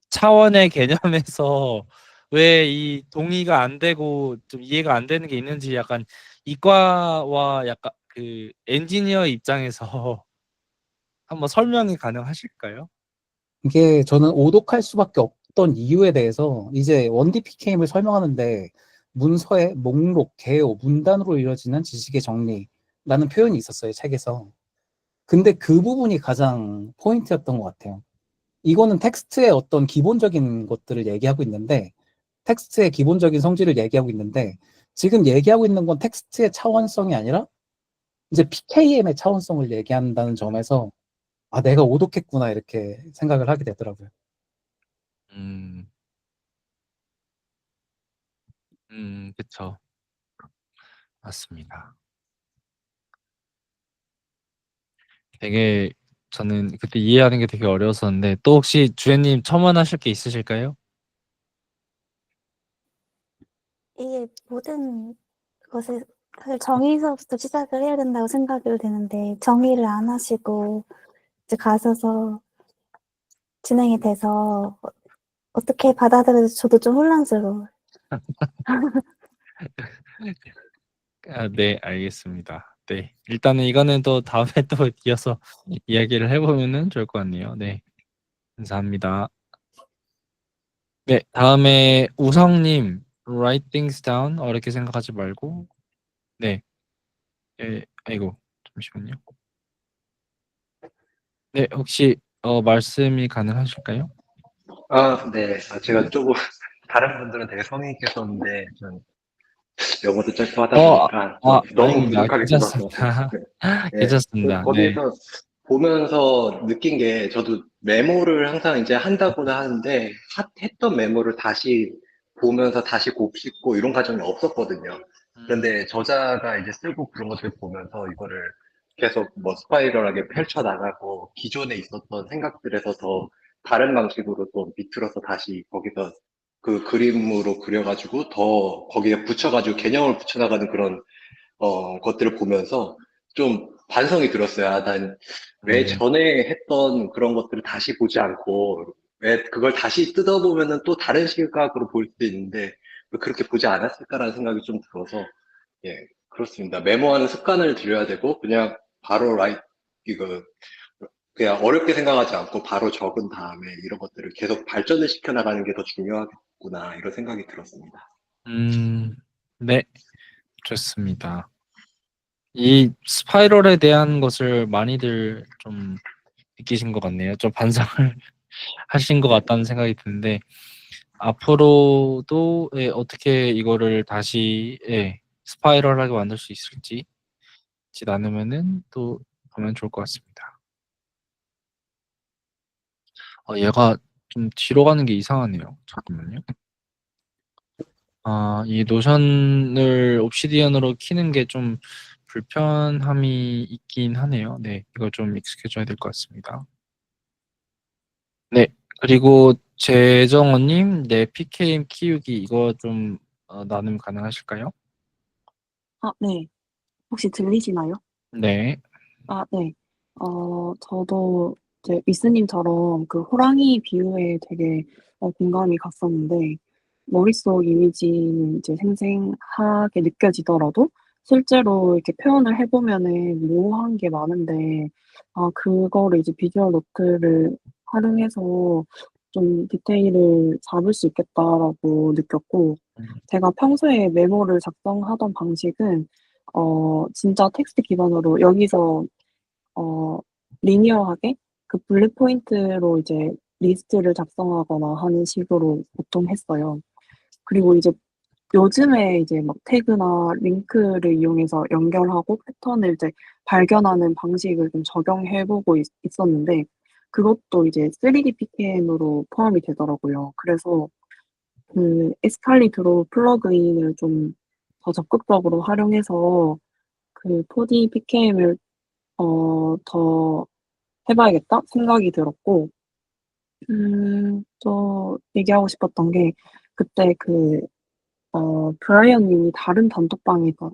차원의 개념에서 왜 이 동의가 안 되고 좀 이해가 안 되는 게 있는지, 약간 이과와 약간 그 엔지니어 입장에서 한번 설명이 가능하실까요? 이게 저는 오독할 수밖에 없던 이유에 대해서, 이제 1D PKM을 설명하는데 문서에 목록, 개요, 문단으로 이루어지는 지식의 정리라는 표현이 있었어요, 책에서. 근데 그 부분이 가장 포인트였던 것 같아요. 이거는 텍스트의 어떤 기본적인 것들을 얘기하고 있는데, 텍스트의 기본적인 성질을 얘기하고 있는데, 지금 얘기하고 있는 건 텍스트의 차원성이 아니라 이제 PKM의 차원성을 얘기한다는 점에서 내가 오독했구나, 이렇게 생각을 하게 되더라고요. 그쵸. 맞습니다. 되게 저는 그때 이해하는 게 되게 어려웠었는데, 또 혹시 주연님 첨언하실 게 있으실까요? 이게 모든 것을 사실 정의서부터 시작을 해야 된다고 생각을 드는데 정의를 안 하시고 이제 가셔서 진행이 돼서 어떻게 받아들여서 저도 좀 혼란스러워요. 네, 알겠습니다. 네, 일단은 이거는 또 다음에 또 이어서 이야기를 해보면은 좋을 것 같네요. 네, 감사합니다. 네, 다음에 우성님, write things down 어렵게 생각하지 말고, 네, 아이고 잠시만요. 네, 혹시 말씀이 가능하실까요? 네. 제가 조금 다른 분들은 되게 성의 있게 썼는데 좀 영어도 짧고 하다 보니까 좀 너무 아닙니다. 부족하게 써서 괜찮습니다. 네. 괜찮습니다. 네. 거기에서 보면서 느낀 게 저도 메모를 항상 이제 한다고는 하는데 했던 메모를 다시 보면서 다시 곱씹고 이런 과정이 없었거든요. 그런데 저자가 이제 쓰고 그런 것들을 보면서 이거를 계속 뭐 스파이럴하게 펼쳐나가고 기존에 있었던 생각들에서 더 다른 방식으로 또 비틀어서 다시 거기서 그 그림으로 그려가지고 더 거기에 붙여가지고 개념을 붙여나가는 그런 것들을 보면서 좀 반성이 들었어요. 난 왜 전에 했던 그런 것들을 다시 보지 않고 왜 그걸 다시 뜯어보면은 또 다른 시각으로 볼 수 있는데 왜 그렇게 보지 않았을까라는 생각이 좀 들어서 예, 그렇습니다. 메모하는 습관을 들여야 되고 그냥 바로 이거 그냥 어렵게 생각하지 않고 바로 적은 다음에 이런 것들을 계속 발전을 시켜 나가는 게 더 중요하겠구나 이런 생각이 들었습니다. 네, 좋습니다. 이 스파이럴에 대한 것을 많이들 좀 느끼신 것 같네요. 좀 반성을 하신 것 같다는 생각이 드는데 앞으로도 어떻게 이거를 다시 스파이럴하게 만들 수 있을지 나누면은 또 보면 좋을 것 같습니다. 얘가 좀 뒤로 가는 게 이상하네요. 잠깐만요. 이 노션을 옵시디언으로 키는 게 좀 불편함이 있긴 하네요. 네, 이거 좀 익숙해져야 될 것 같습니다. 네, 그리고 재정원님, 네, PKM 키우기 이거 좀 나눔 가능하실까요? 네. 혹시 들리시나요? 네. 네. 저도 이제 위스님처럼 그 호랑이 비유에 되게 공감이 갔었는데, 머릿속 이미지는 이제 생생하게 느껴지더라도, 실제로 이렇게 표현을 해보면은 모호한 게 많은데, 그거를 이제 비주얼 노트를 활용해서 좀 디테일을 잡을 수 있겠다라고 느꼈고, 제가 평소에 메모를 작성하던 방식은 진짜 텍스트 기반으로 여기서 리니어하게 그 bullet 포인트로 이제 리스트를 작성하거나 하는 식으로 보통 했어요. 그리고 이제 요즘에 이제 막 태그나 링크를 이용해서 연결하고 패턴을 이제 발견하는 방식을 좀 적용해 보고 있었는데 그것도 이제 3D PKM으로 포함이 되더라고요. 그래서 그 에스칼리드로 플러그인을 좀 더 적극적으로 활용해서 그 4D PKM을 더 해 봐야겠다 생각이 들었고 또 얘기하고 싶었던 게 그때 브라이언 님이 다른 단톡방에서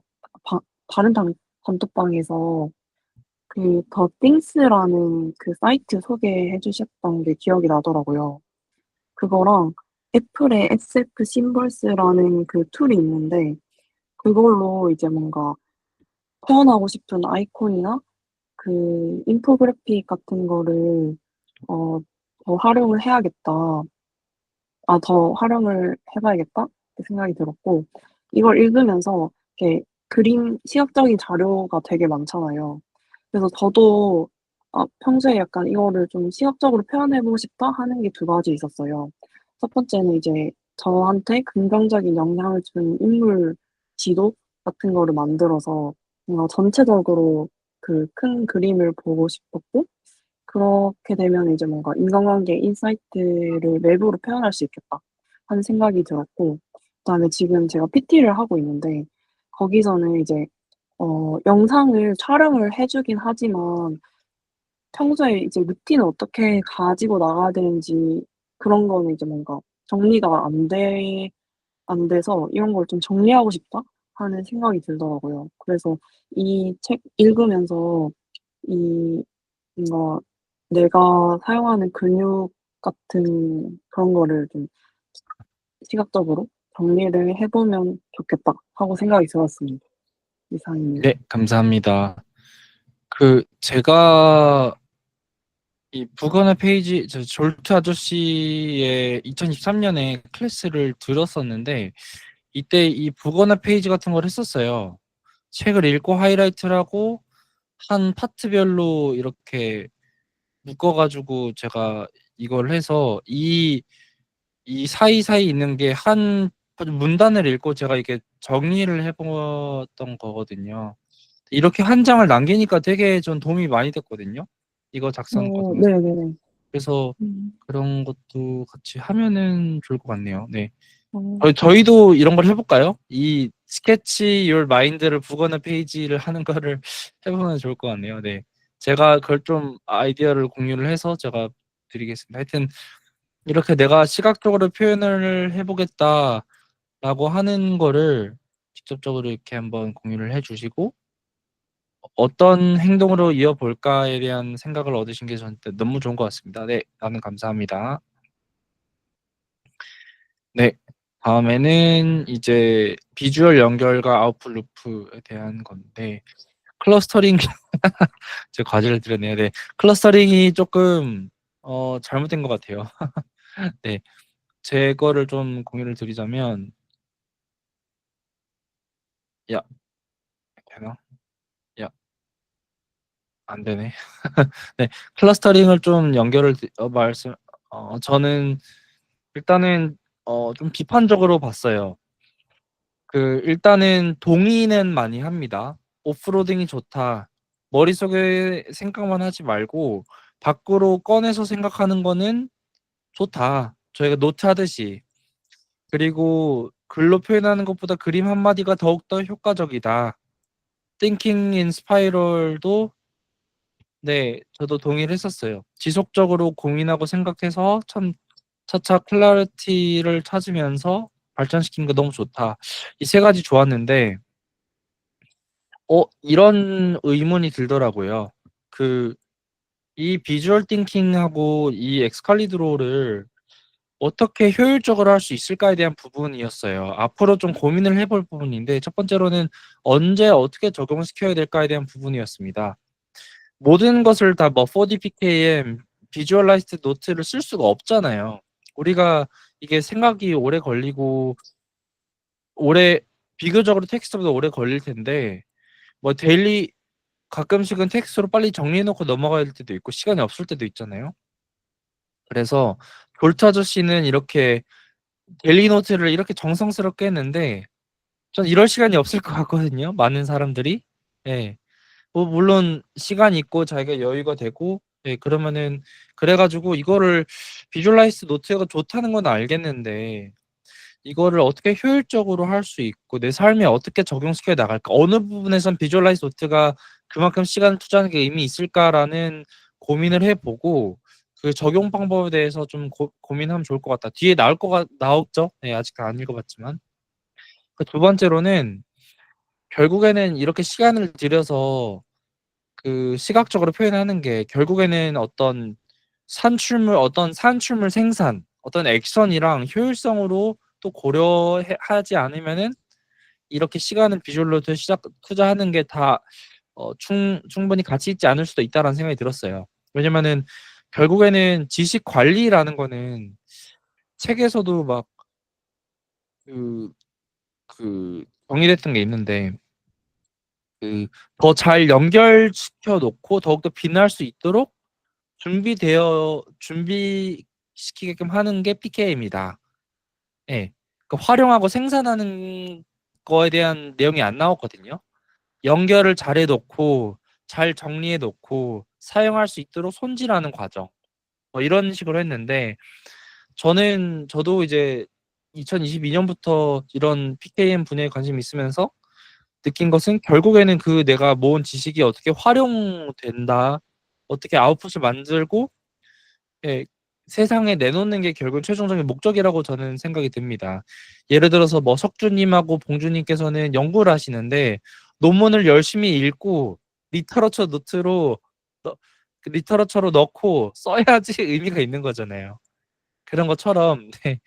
그 더 띵스라는 그 사이트 소개해 주셨던 게 기억이 나더라고요. 그거랑 애플의 SF 심볼스라는 그 툴이 있는데 그걸로 이제 뭔가 표현하고 싶은 아이콘이나 그 인포그래픽 같은 거를 더 활용을 해야겠다. 더 활용을 해 봐야겠다 그 생각이 들었고 이걸 읽으면서 이렇게 시각적인 자료가 되게 많잖아요. 그래서 저도 평소에 약간 '이거를 좀 시각적으로 표현해 보고 싶다.' 하는 게 두 가지 있었어요. 첫 번째는 이제 저한테 긍정적인 영향을 준 인물 지도 같은 거를 만들어서 뭔가 전체적으로 그 큰 그림을 보고 싶었고 그렇게 되면 이제 뭔가 '인간관계 인사이트를 외부로 표현할 수 있겠다.' 하는 생각이 들었고 그다음에 지금 제가 PT를 하고 있는데 거기서는 이제 영상을 촬영을 해 주긴 하지만 평소에 이제 루틴을 어떻게 가지고 나가야 되는지 그런 거는 이제 뭔가 정리가 안 돼 안 돼서 이런 걸 좀 정리하고 싶다 하는 생각이 들더라고요. 그래서 이 책 읽으면서 이 뭔가 내가 사용하는 근육 같은 그런 거를 좀 시각적으로 정리를 해보면 좋겠다 하고 생각이 들었습니다. 이상입니다. 네, 감사합니다. 제가 이 부거너 페이지, 졸트 아저씨의 2023년에 클래스를 들었었는데, 이때 이 부거너 페이지 같은 걸 했었어요. 책을 읽고 하이라이트를 하고, 한 파트별로 이렇게 묶어가지고 제가 이걸 해서, 이 사이사이 있는 게 한 문단을 읽고 제가 이렇게 정리를 해봤던 거거든요. 이렇게 한 장을 남기니까 되게 전 도움이 많이 됐거든요. 이거 작성 과정에서. 네네네. 그래서 그런 것도 같이 하면은 좋을 것 같네요. 네. 어, 저희도 이런 걸 해볼까요? 이 스케치 your mind를 부거너 페이지를 하는 거를 해보면 좋을 것 같네요. 네. 제가 그걸 좀 아이디어를 공유를 해서 제가 드리겠습니다. 하여튼 이렇게 내가 시각적으로 표현을 해보겠다라고 하는 거를 직접적으로 이렇게 한번 공유를 해주시고 어떤 행동으로 이어볼까에 대한 생각을 얻으신 게 저한테 너무 좋은 것 같습니다. 네, 나는 감사합니다. 네, 다음에는 이제 비주얼 연결과 아웃풋 루프에 대한 건데 클러스터링 제 과제를 드렸네요. 네, 클러스터링이 조금 잘못된 것 같아요. 네, 제 거를 좀 공유를 드리자면 야, 되나? 야, 안 되네. 네, 클러스터링을 좀 연결을 저는 일단은 좀 비판적으로 봤어요. 일단은 동의는 많이 합니다. 오프로딩이 좋다. 머릿속에 생각만 하지 말고 밖으로 꺼내서 생각하는 거는 좋다. 저희가 노트 하듯이. 그리고 글로 표현하는 것보다 그림 한마디가 더욱더 효과적이다. Thinking in Spiral도 네, 저도 동의를 했었어요. 지속적으로 고민하고 생각해서 차차 클래리티를 찾으면서 발전시키는 거 너무 좋다. 이 세 가지 좋았는데 이런 의문이 들더라고요. 이 비주얼 띵킹하고 이 엑스칼리드로를 어떻게 효율적으로 할 수 있을까에 대한 부분이었어요. 앞으로 좀 고민을 해볼 부분인데 첫 번째로는 언제 어떻게 적용시켜야 될까에 대한 부분이었습니다. 모든 것을 다 4D PKM, 비주얼라이즈드 노트를 쓸 수가 없잖아요. 우리가 이게 생각이 오래 걸리고 비교적으로 텍스트보다 오래 걸릴 텐데 데일리 가끔씩은 텍스트로 빨리 정리해놓고 넘어가야 될 때도 있고 시간이 없을 때도 있잖아요. 그래서 졸트 아저씨는 이렇게 데일리 노트를 이렇게 정성스럽게 했는데 전 이럴 시간이 없을 것 같거든요. 많은 사람들이. 예. 물론 시간이 있고 자기가 여유가 되고 그러면은 그래가지고 이거를 비주얼라이즈 노트가 좋다는 건 알겠는데 이거를 어떻게 효율적으로 할 수 있고 내 삶에 어떻게 적용시켜 나갈까 어느 부분에선 비주얼라이즈 노트가 그만큼 시간을 투자하는 게 의미 있을까라는 고민을 해보고 그 적용 방법에 대해서 좀 고민하면 좋을 것 같다. 뒤에 나오죠? 네, 아직 안 읽어봤지만 두 번째로는 결국에는 이렇게 시간을 들여서 시각적으로 표현하는 게 결국에는 어떤 산출물 생산, 어떤 액션이랑 효율성으로 또 고려하지 않으면은 이렇게 시간을 비주얼로 투자하는 게 다 충분히 가치 있지 않을 수도 있다라는 생각이 들었어요. 왜냐면은 결국에는 지식 관리라는 거는 책에서도 막 정의됐던 게 있는데 더 잘 연결시켜 놓고 더욱더 빛날 수 있도록 준비시키게끔 하는 게 PK입니다. 예. 활용하고 생산하는 거에 대한 내용이 안 나왔거든요. 연결을 잘 해놓고 잘 정리해 놓고 사용할 수 있도록 손질하는 과정. 이런 식으로 했는데 저도 이제 2022년부터 이런 PKM 분야에 관심이 있으면서 느낀 것은 결국에는 내가 모은 지식이 어떻게 활용된다, 어떻게 아웃풋을 만들고 세상에 내놓는 게 결국 최종적인 목적이라고 저는 생각이 듭니다. 예를 들어서 뭐 석주님하고 봉주님께서는 연구를 하시는데 논문을 열심히 읽고 리터러처 노트로 리터러처로 넣고 써야지 의미가 있는 거잖아요. 그런 것처럼 네,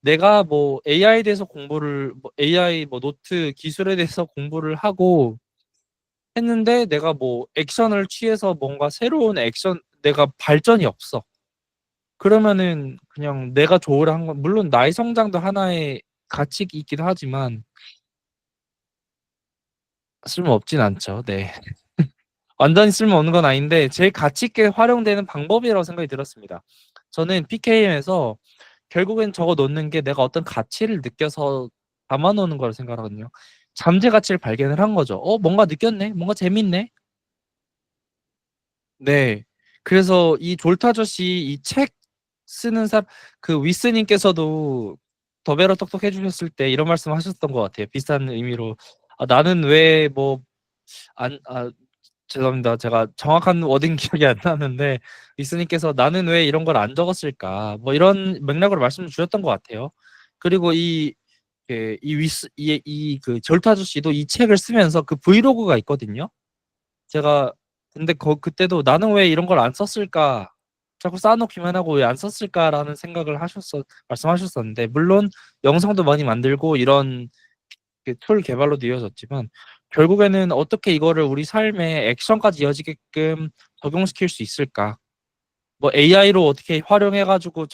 내가 뭐 AI에 대해서 공부를 뭐 AI 뭐 노트 기술에 대해서 공부를 하고 했는데 내가 뭐 액션을 취해서 뭔가 새로운 액션 내가 발전이 없어. 그러면은 그냥 내가 조언을 한 건 물론 나의 성장도 하나의 가치이기도 하지만 쓸모없진 않죠. 네. 완전히 쓸모없는 건 아닌데 제일 가치 있게 활용되는 방법이라고 생각이 들었습니다. 저는 PKM에서 결국엔 적어 놓는 게 내가 어떤 가치를 느껴서 담아 놓는 거라고 생각하거든요. 잠재 가치를 발견을 한 거죠. 뭔가 느꼈네. 뭔가 재밌네. 네. 그래서 이 졸트 아저씨 이 책 쓰는 사람 그 위스 님께서도 더 배로 똑똑해 주셨을 때 이런 말씀하셨던 것 같아요. 비슷한 의미로 나는 왜 뭐 안 죄송합니다. 제가 정확한 워딩 기억이 안 나는데 위스 님께서 "나는 왜 이런 걸 안 적었을까?" 뭐 이런 맥락으로 말씀을 주셨던 것 같아요. 그리고 이 위스 그 졸트 아저씨도 이 책을 쓰면서 그 브이로그가 있거든요. 제가 근데 그때도 '나는 왜 이런 걸 안 썼을까? 자꾸 쌓아 놓기만 하고 왜 안 썼을까?'라는 생각을 말씀하셨었는데 물론 영상도 많이 만들고 이런 그 툴 개발로도 이어졌지만 결국에는 '어떻게 이거를 우리 삶에 액션까지 이어지게끔 적용시킬 수 있을까?' 뭐 AI로 어떻게 활용해 가지고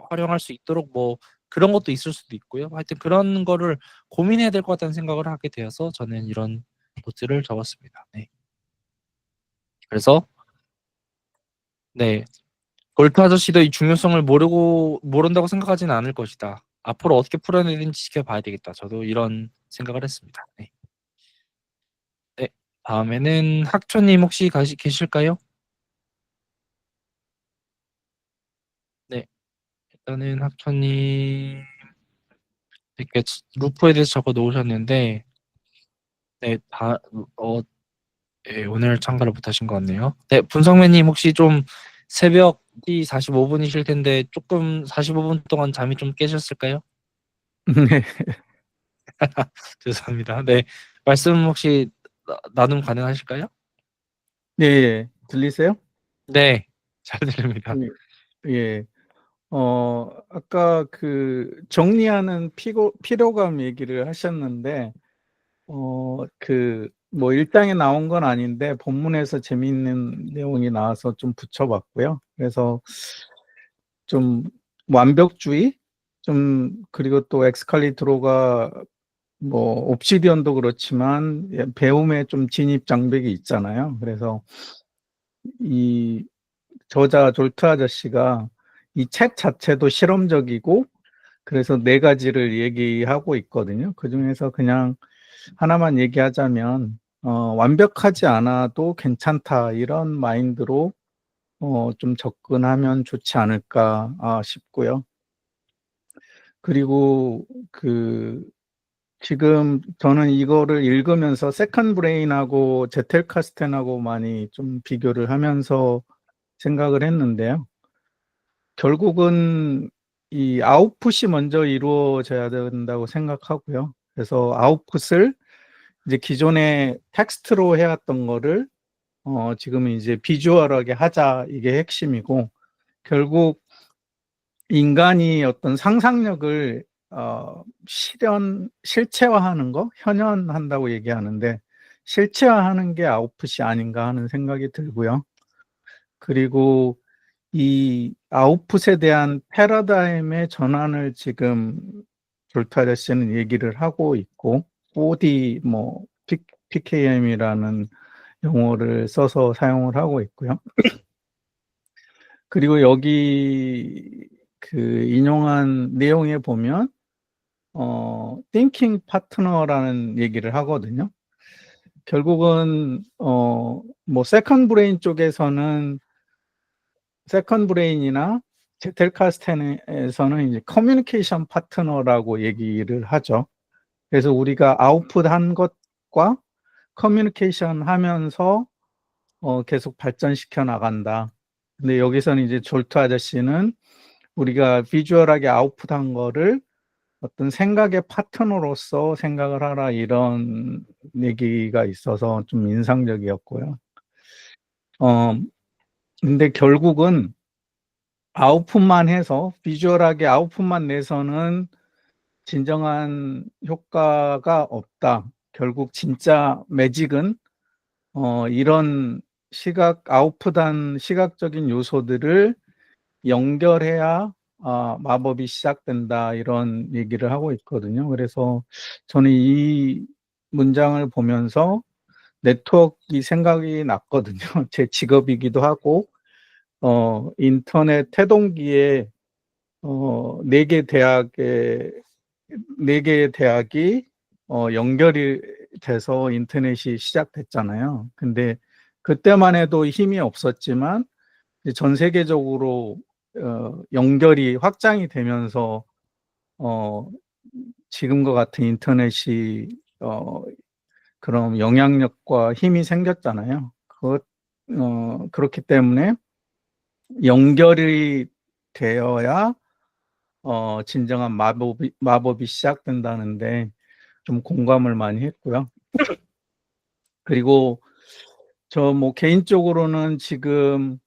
활용할 수 있도록 뭐 그런 것도 있을 수도 있고요. 하여튼 그런 거를 고민해야 될 것 같다는 생각을 하게 되어서 저는 이런 노트를 적었습니다. 네. 그래서 네. 볼트 아저씨도 이 중요성을 모른다고 생각하지는 않을 것이다. 앞으로 어떻게 풀어내는지 지켜봐야 되겠다. 저도 이런 생각을 했습니다. 네. 네. 다음에는 학초님 혹시 계실까요? 네. 일단은 학초님 이렇게 루프에 대해서 적어 놓으셨는데 네, 예, 오늘 참가를 못하신 것 같네요. 네, 분성매님 혹시 좀 새벽이 45분이실 텐데 조금 45분 동안 잠이 좀 깨셨을까요? 네. 죄송합니다. 네, 말씀 혹시 나눔 가능하실까요? 예, 예. 들리세요? 네, 잘 들립니다. 예. 아까 그 정리하는 필요감 얘기를 하셨는데, 뭐 일장에 나온 건 아닌데 본문에서 재미있는 내용이 나와서 좀 붙여봤고요. 그래서 좀 완벽주의, 그리고 또 엑스칼리트로가 뭐 옵시디언도 그렇지만 배움에 좀 진입 장벽이 있잖아요. 그래서 이 저자 졸트 아저씨가 이 책 자체도 실험적이고 그래서 4가지를 얘기하고 있거든요. 그중에서 그냥 하나만 얘기하자면 완벽하지 않아도 괜찮다 이런 마인드로 좀 접근하면 좋지 않을까 싶고요. 그리고 지금 저는 이거를 읽으면서 세컨 브레인하고 제텔 카스텐하고 많이 좀 비교를 하면서 생각을 했는데요. 결국은 이 아웃풋이 먼저 이루어져야 된다고 생각하고요. 그래서 아웃풋을 이제 기존에 텍스트로 해왔던 거를 지금은 이제 비주얼하게 하자, 이게 핵심이고, 결국 인간이 어떤 상상력을 실체화하는 거, 현현한다고 얘기하는데 실체화하는 게 아웃풋이 아닌가 하는 생각이 들고요. 그리고 이 아웃풋에 대한 패러다임의 전환을 지금 졸트 아저씨는 얘기를 하고 있고 4D 뭐 PKM이라는 용어를 써서 사용을 하고 있고요. 그리고 여기 인용한 내용에 보면 thinking partner라는 얘기를 하거든요. 결국은 뭐 세컨 브레인 쪽에서는 세컨 브레인이나 제텔 카스텐에서는 이제 커뮤니케이션 파트너라고 얘기를 하죠. 그래서 우리가 아웃풋한 것과 커뮤니케이션 하면서 계속 발전시켜 나간다. 근데 여기서는 이제 졸트 아저씨는 우리가 비주얼하게 아웃풋한 거를 어떤 생각의 파트너로서 생각을 하라 이런 얘기가 있어서 좀 인상적이었고요. 근데 결국은 아웃풋만 해서 비주얼하게 아웃풋만 내서는 진정한 효과가 없다. 결국 진짜 매직은 이런 아웃풋한 시각적인 요소들을 연결해야 마법이 시작된다 이런 얘기를 하고 있거든요. 그래서 저는 이 문장을 보면서 네트워크가 생각이 났거든요. 제 직업이기도 하고 인터넷 태동기에 네 개의 대학이 연결이 돼서 인터넷이 시작됐잖아요. 근데 그때만 해도 힘이 없었지만 전 세계적으로 연결이 확장이 되면서 지금과 같은 인터넷이 그런 영향력과 힘이 생겼잖아요. 그렇기 때문에 연결이 되어야 진정한 마법이 시작된다는데 좀 공감을 많이 했고요. 그리고 저 뭐 개인적으로는 지금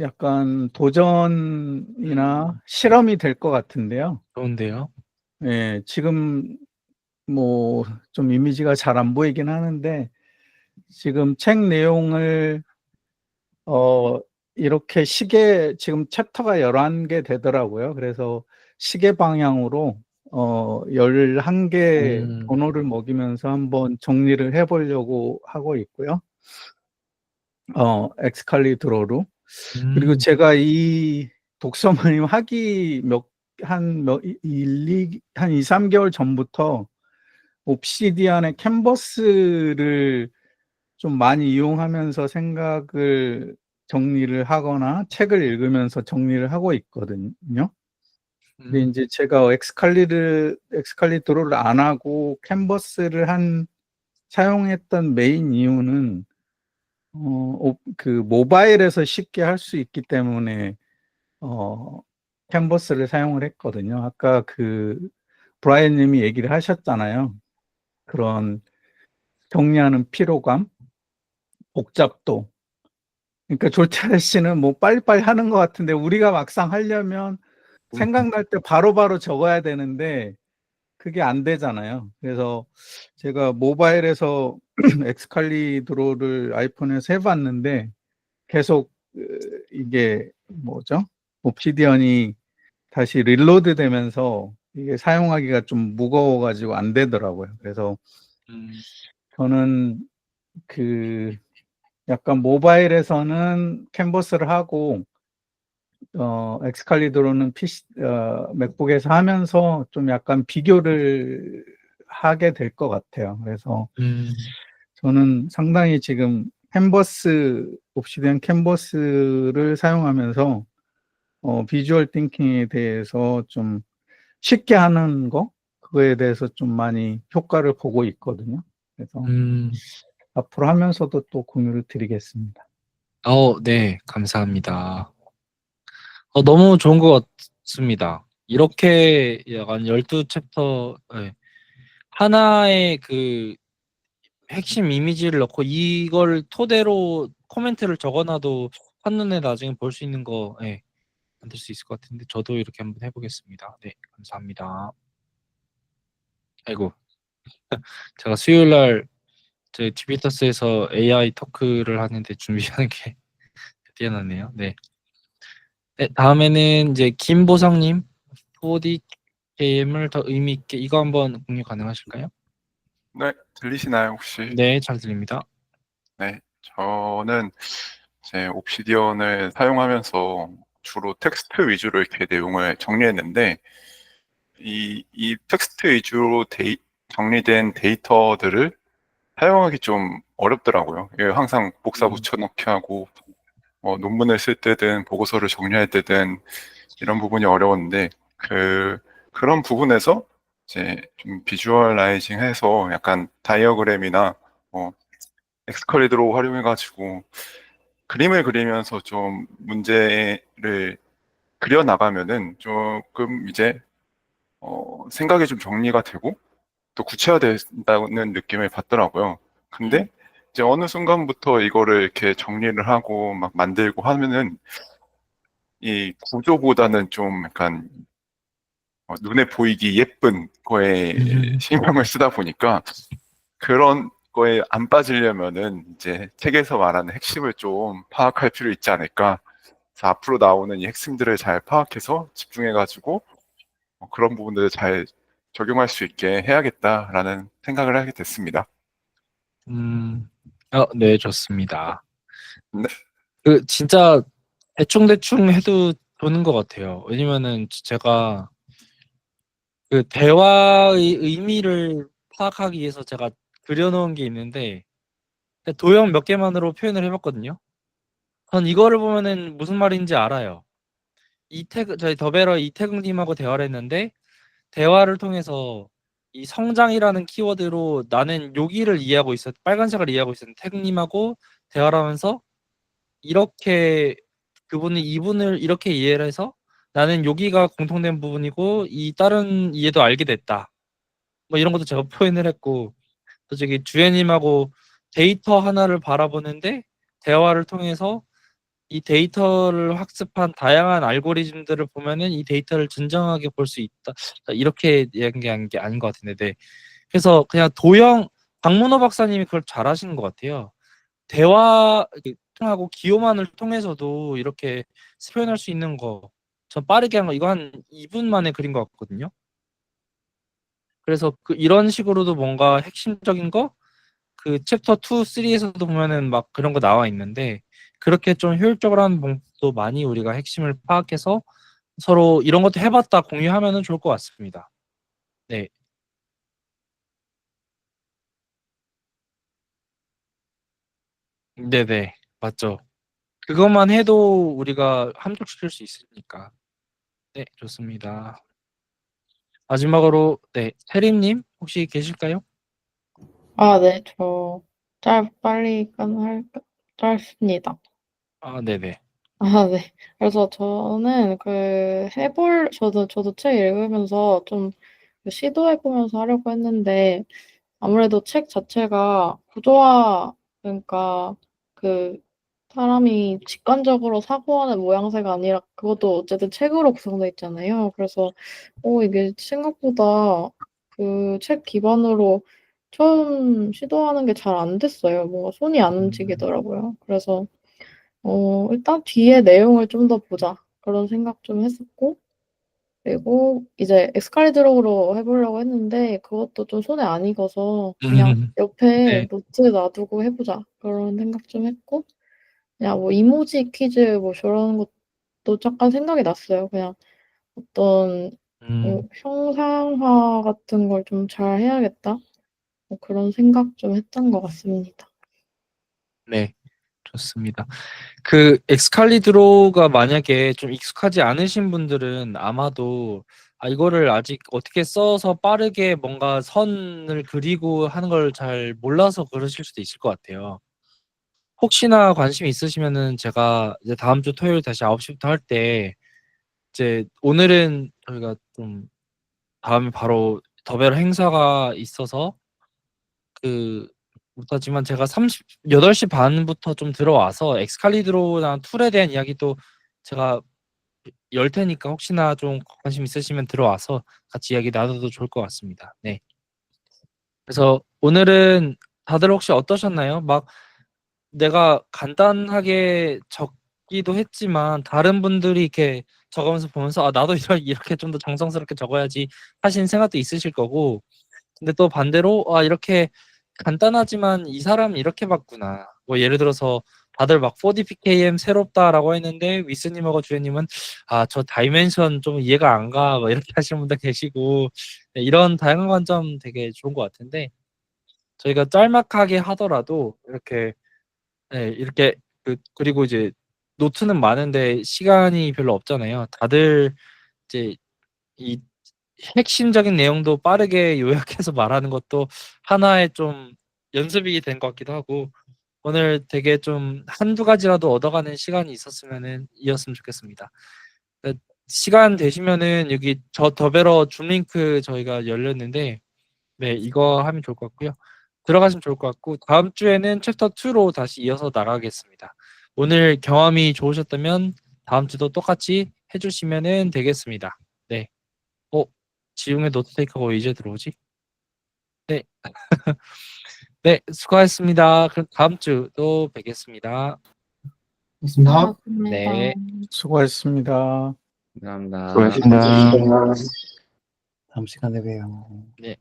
약간 도전이나 실험이 될 것 같은데요. 좋은데요. 예, 지금 뭐 좀 이미지가 잘 안 보이긴 하는데 지금 책 내용을 이렇게 지금 챕터가 11개 되더라고요. 그래서 시계 방향으로 11개 번호를 먹이면서 한번 정리를 해보려고 하고 있고요. 엑스칼리드로로. 그리고 제가 이 독서 모임 하기 한 2, 3개월 전부터 옵시디안의 캔버스를 좀 많이 이용하면서 생각을 정리를 하거나 책을 읽으면서 정리를 하고 있거든요. 근데 이제 제가 엑스칼리드로를 안 하고 캔버스를 사용했던 메인 이유는 그 모바일에서 쉽게 할 수 있기 때문에 캔버스를 사용을 했거든요. 아까 브라이언 님이 얘기를 하셨잖아요. 그런 정리하는 피로감, 복잡도. 그러니까 졸차레 씨는 뭐 빨리빨리 하는 것 같은데 우리가 막상 하려면 생각날 때 바로바로 적어야 되는데 그게 안 되잖아요. 그래서 제가 모바일에서 엑스칼리드로를 아이폰에서 해봤는데 계속 이게 뭐죠? 옵시디언이 다시 릴로드 되면서 이게 사용하기가 좀 무거워가지고 안 되더라고요. 그래서 저는 약간 모바일에서는 캔버스를 하고 엑스칼리드로는 맥북에서 하면서 좀 약간 비교를 하게 될 것 같아요. 그래서 저는 상당히 지금 옵시디언 캔버스를 사용하면서 비주얼 띵킹에 대해서 좀 쉽게 하는 그거에 대해서 좀 많이 효과를 보고 있거든요. 그래서 앞으로 하면서도 또 공유를 드리겠습니다. 네, 감사합니다. 너무 좋은 것 같습니다. 이렇게 약간 12챕터, 하나의 핵심 이미지를 넣고 이걸 토대로 코멘트를 적어놔도 한눈에 나중에 볼 수 있는 거, 만들 수 있을 것 같은데 저도 이렇게 한번 해보겠습니다. 네, 감사합니다. 아이고, 제가 수요일날 저희 티비터스에서 AI 토크를 하는데 준비하는 게 뛰어났네요. 네. 다음에는 이제 김보성님 4D 게임을 더 의미 있게 이거 한번 공유 가능하실까요? 네, 들리시나요, 혹시? 네, 잘 들립니다. 네, 저는 이제 옵시디언을 사용하면서 주로 텍스트 위주로 이렇게 내용을 정리했는데, 이 텍스트 위주로 정리된 데이터들을 사용하기 좀 어렵더라고요. 이게 항상 복사 붙여넣기 하고, 논문을 쓸 때든 보고서를 정리할 때든 이런 부분이 어려웠는데, 그런 부분에서 이제 좀 비주얼라이징 해서 약간 다이어그램이나 엑스칼리드로 활용해가지고 그림을 그리면서 좀 문제를 그려 나가면은 조금 이제 생각이 좀 정리가 되고 또 구체화된다는 느낌을 받더라고요. 근데 이제 어느 순간부터 이거를 이렇게 정리를 하고 막 만들고 하면은 이 구조보다는 좀 약간 눈에 보이기 예쁜 거에 신경을 쓰다 보니까 그런 거에 안 빠지려면은 이제 책에서 말하는 핵심을 좀 파악할 필요 있지 않을까. 그래서 앞으로 나오는 이 핵심들을 잘 파악해서 집중해가지고 그런 부분들을 잘 적용할 수 있게 해야겠다라는 생각을 하게 됐습니다. 네, 좋습니다. 네. 그 진짜 대충대충 해도 되는 것 같아요. 왜냐면은 제가 그 대화의 의미를 파악하기 위해서 제가 그려놓은 게 있는데 도형 몇 개만으로 표현을 해봤거든요. 전 이거를 보면은 무슨 말인지 알아요. 저희 더베러 이태근님하고 대화를 했는데 대화를 통해서 이 성장이라는 키워드로 나는 여기를 이해하고 있었, 빨간색을 이해하고 있었는데 태근님하고 대화를 하면서 이렇게 그분이 이분을 이렇게 이해를 해서 나는 여기가 공통된 부분이고 이 다른 이해도 알게 됐다. 뭐 이런 것도 제가 표현을 했고 또 저기 주연님하고 데이터 하나를 바라보는데 대화를 통해서 이 데이터를 학습한 다양한 알고리즘들을 보면은 이 데이터를 진정하게 볼 수 있다. 이렇게 얘기한 게 아닌 것 같은데, 네. 그래서 그냥 박문호 박사님이 그걸 잘하시는 것 같아요. 대화하고 기호만을 통해서도 이렇게 표현할 수 있는 거, 전 빠르게 한 거 이거 한 2분 만에 그린 것 같거든요. 그래서 이런 식으로도 뭔가 핵심적인 거, 그 챕터 2, 3에서도 보면은 막 그런 거 나와 있는데 그렇게 좀 효율적으로 하는 방법도 많이 우리가 핵심을 파악해서 서로 이런 것도 해봤다 공유하면은 좋을 것 같습니다. 네. 네네. 맞죠. 그것만 해도 우리가 함축시킬 수 있으니까. 네, 좋습니다. 마지막으로, 네, 세림님 혹시 계실까요? 네, 빨리 짧습니다. 네네. 네. 그래서 저는 저도 책 읽으면서 좀 시도해보면서 하려고 했는데, 아무래도 책 자체가 그러니까 그 사람이 직관적으로 사고하는 모양새가 아니라 그것도 어쨌든 책으로 구성돼 있잖아요. 그래서 이게 생각보다 그 책 기반으로 처음 시도하는 게 잘 안 됐어요. 뭔가 손이 안 움직이더라고요. 그래서 일단 뒤에 내용을 좀 더 보자. 그런 생각 좀 했었고, 그리고 이제 엑스칼리드록으로 해보려고 했는데 그것도 좀 손에 안 익어서 그냥 옆에 네. 노트 놔두고 해보자. 그런 생각 좀 했고, 그냥 뭐 이모지 퀴즈 뭐 저런 것도 잠깐 생각이 났어요. 그냥 어떤 형상화 같은 걸 좀 잘 해야겠다. 뭐 그런 생각 좀 했던 것 같습니다. 네, 좋습니다. 그 엑스칼리드로가 만약에 좀 익숙하지 않으신 분들은 아마도 이거를 아직 어떻게 써서 빠르게 뭔가 선을 그리고 하는 걸 잘 몰라서 그러실 수도 있을 것 같아요. 혹시나 관심이 있으시면은 제가 이제 다음 주 토요일 다시 9시부터 할 때 이제 오늘은 저희가 좀 다음에 바로 더베러 행사가 있어서 못하지만 제가 8시 반부터 좀 들어와서 엑스칼리드로나 툴에 대한 이야기도 제가 열 테니까 혹시나 좀 관심 있으시면 들어와서 같이 이야기 나눠도 좋을 것 같습니다. 네. 그래서 오늘은 다들 혹시 어떠셨나요? 막 내가 간단하게 적기도 했지만 다른 분들이 이렇게 적으면서 보면서 나도 이렇게 좀 더 정성스럽게 적어야지 하신 생각도 있으실 거고, 근데 또 반대로 이렇게 간단하지만 이 사람은 이렇게 봤구나. 뭐 예를 들어서 다들 막 4DPKM 새롭다라고 했는데 위스님하고 주연님은 저 다이멘션 좀 이해가 안 가. 뭐 이렇게 하시는 분도 계시고, 네, 이런 다양한 관점 되게 좋은 것 같은데 저희가 짤막하게 하더라도 이렇게 이렇게 그리고 이제 노트는 많은데 시간이 별로 없잖아요. 다들 이제 이 핵심적인 내용도 빠르게 요약해서 말하는 것도 하나의 좀 연습이 된 것 같기도 하고, 오늘 되게 좀 한두 가지라도 얻어가는 시간이 이었으면 좋겠습니다. 시간 되시면은 여기 저 더베러 줌 링크 저희가 열렸는데 네, 이거 하면 좋을 것 같고요. 들어가시면 좋을 것 같고 다음 주에는 챕터 2로 다시 이어서 나가겠습니다. 오늘 경험이 좋으셨다면 다음 주도 똑같이 해주시면 되겠습니다. 네. 지웅의 노트테이크가 왜 이제 들어오지? 네. 네, 수고하셨습니다. 그럼 다음 주도 뵙겠습니다. 있습니다. 네. 수고하셨습니다. 감사합니다. 수고하셨습니다. 다음 시간에 봬요. 네.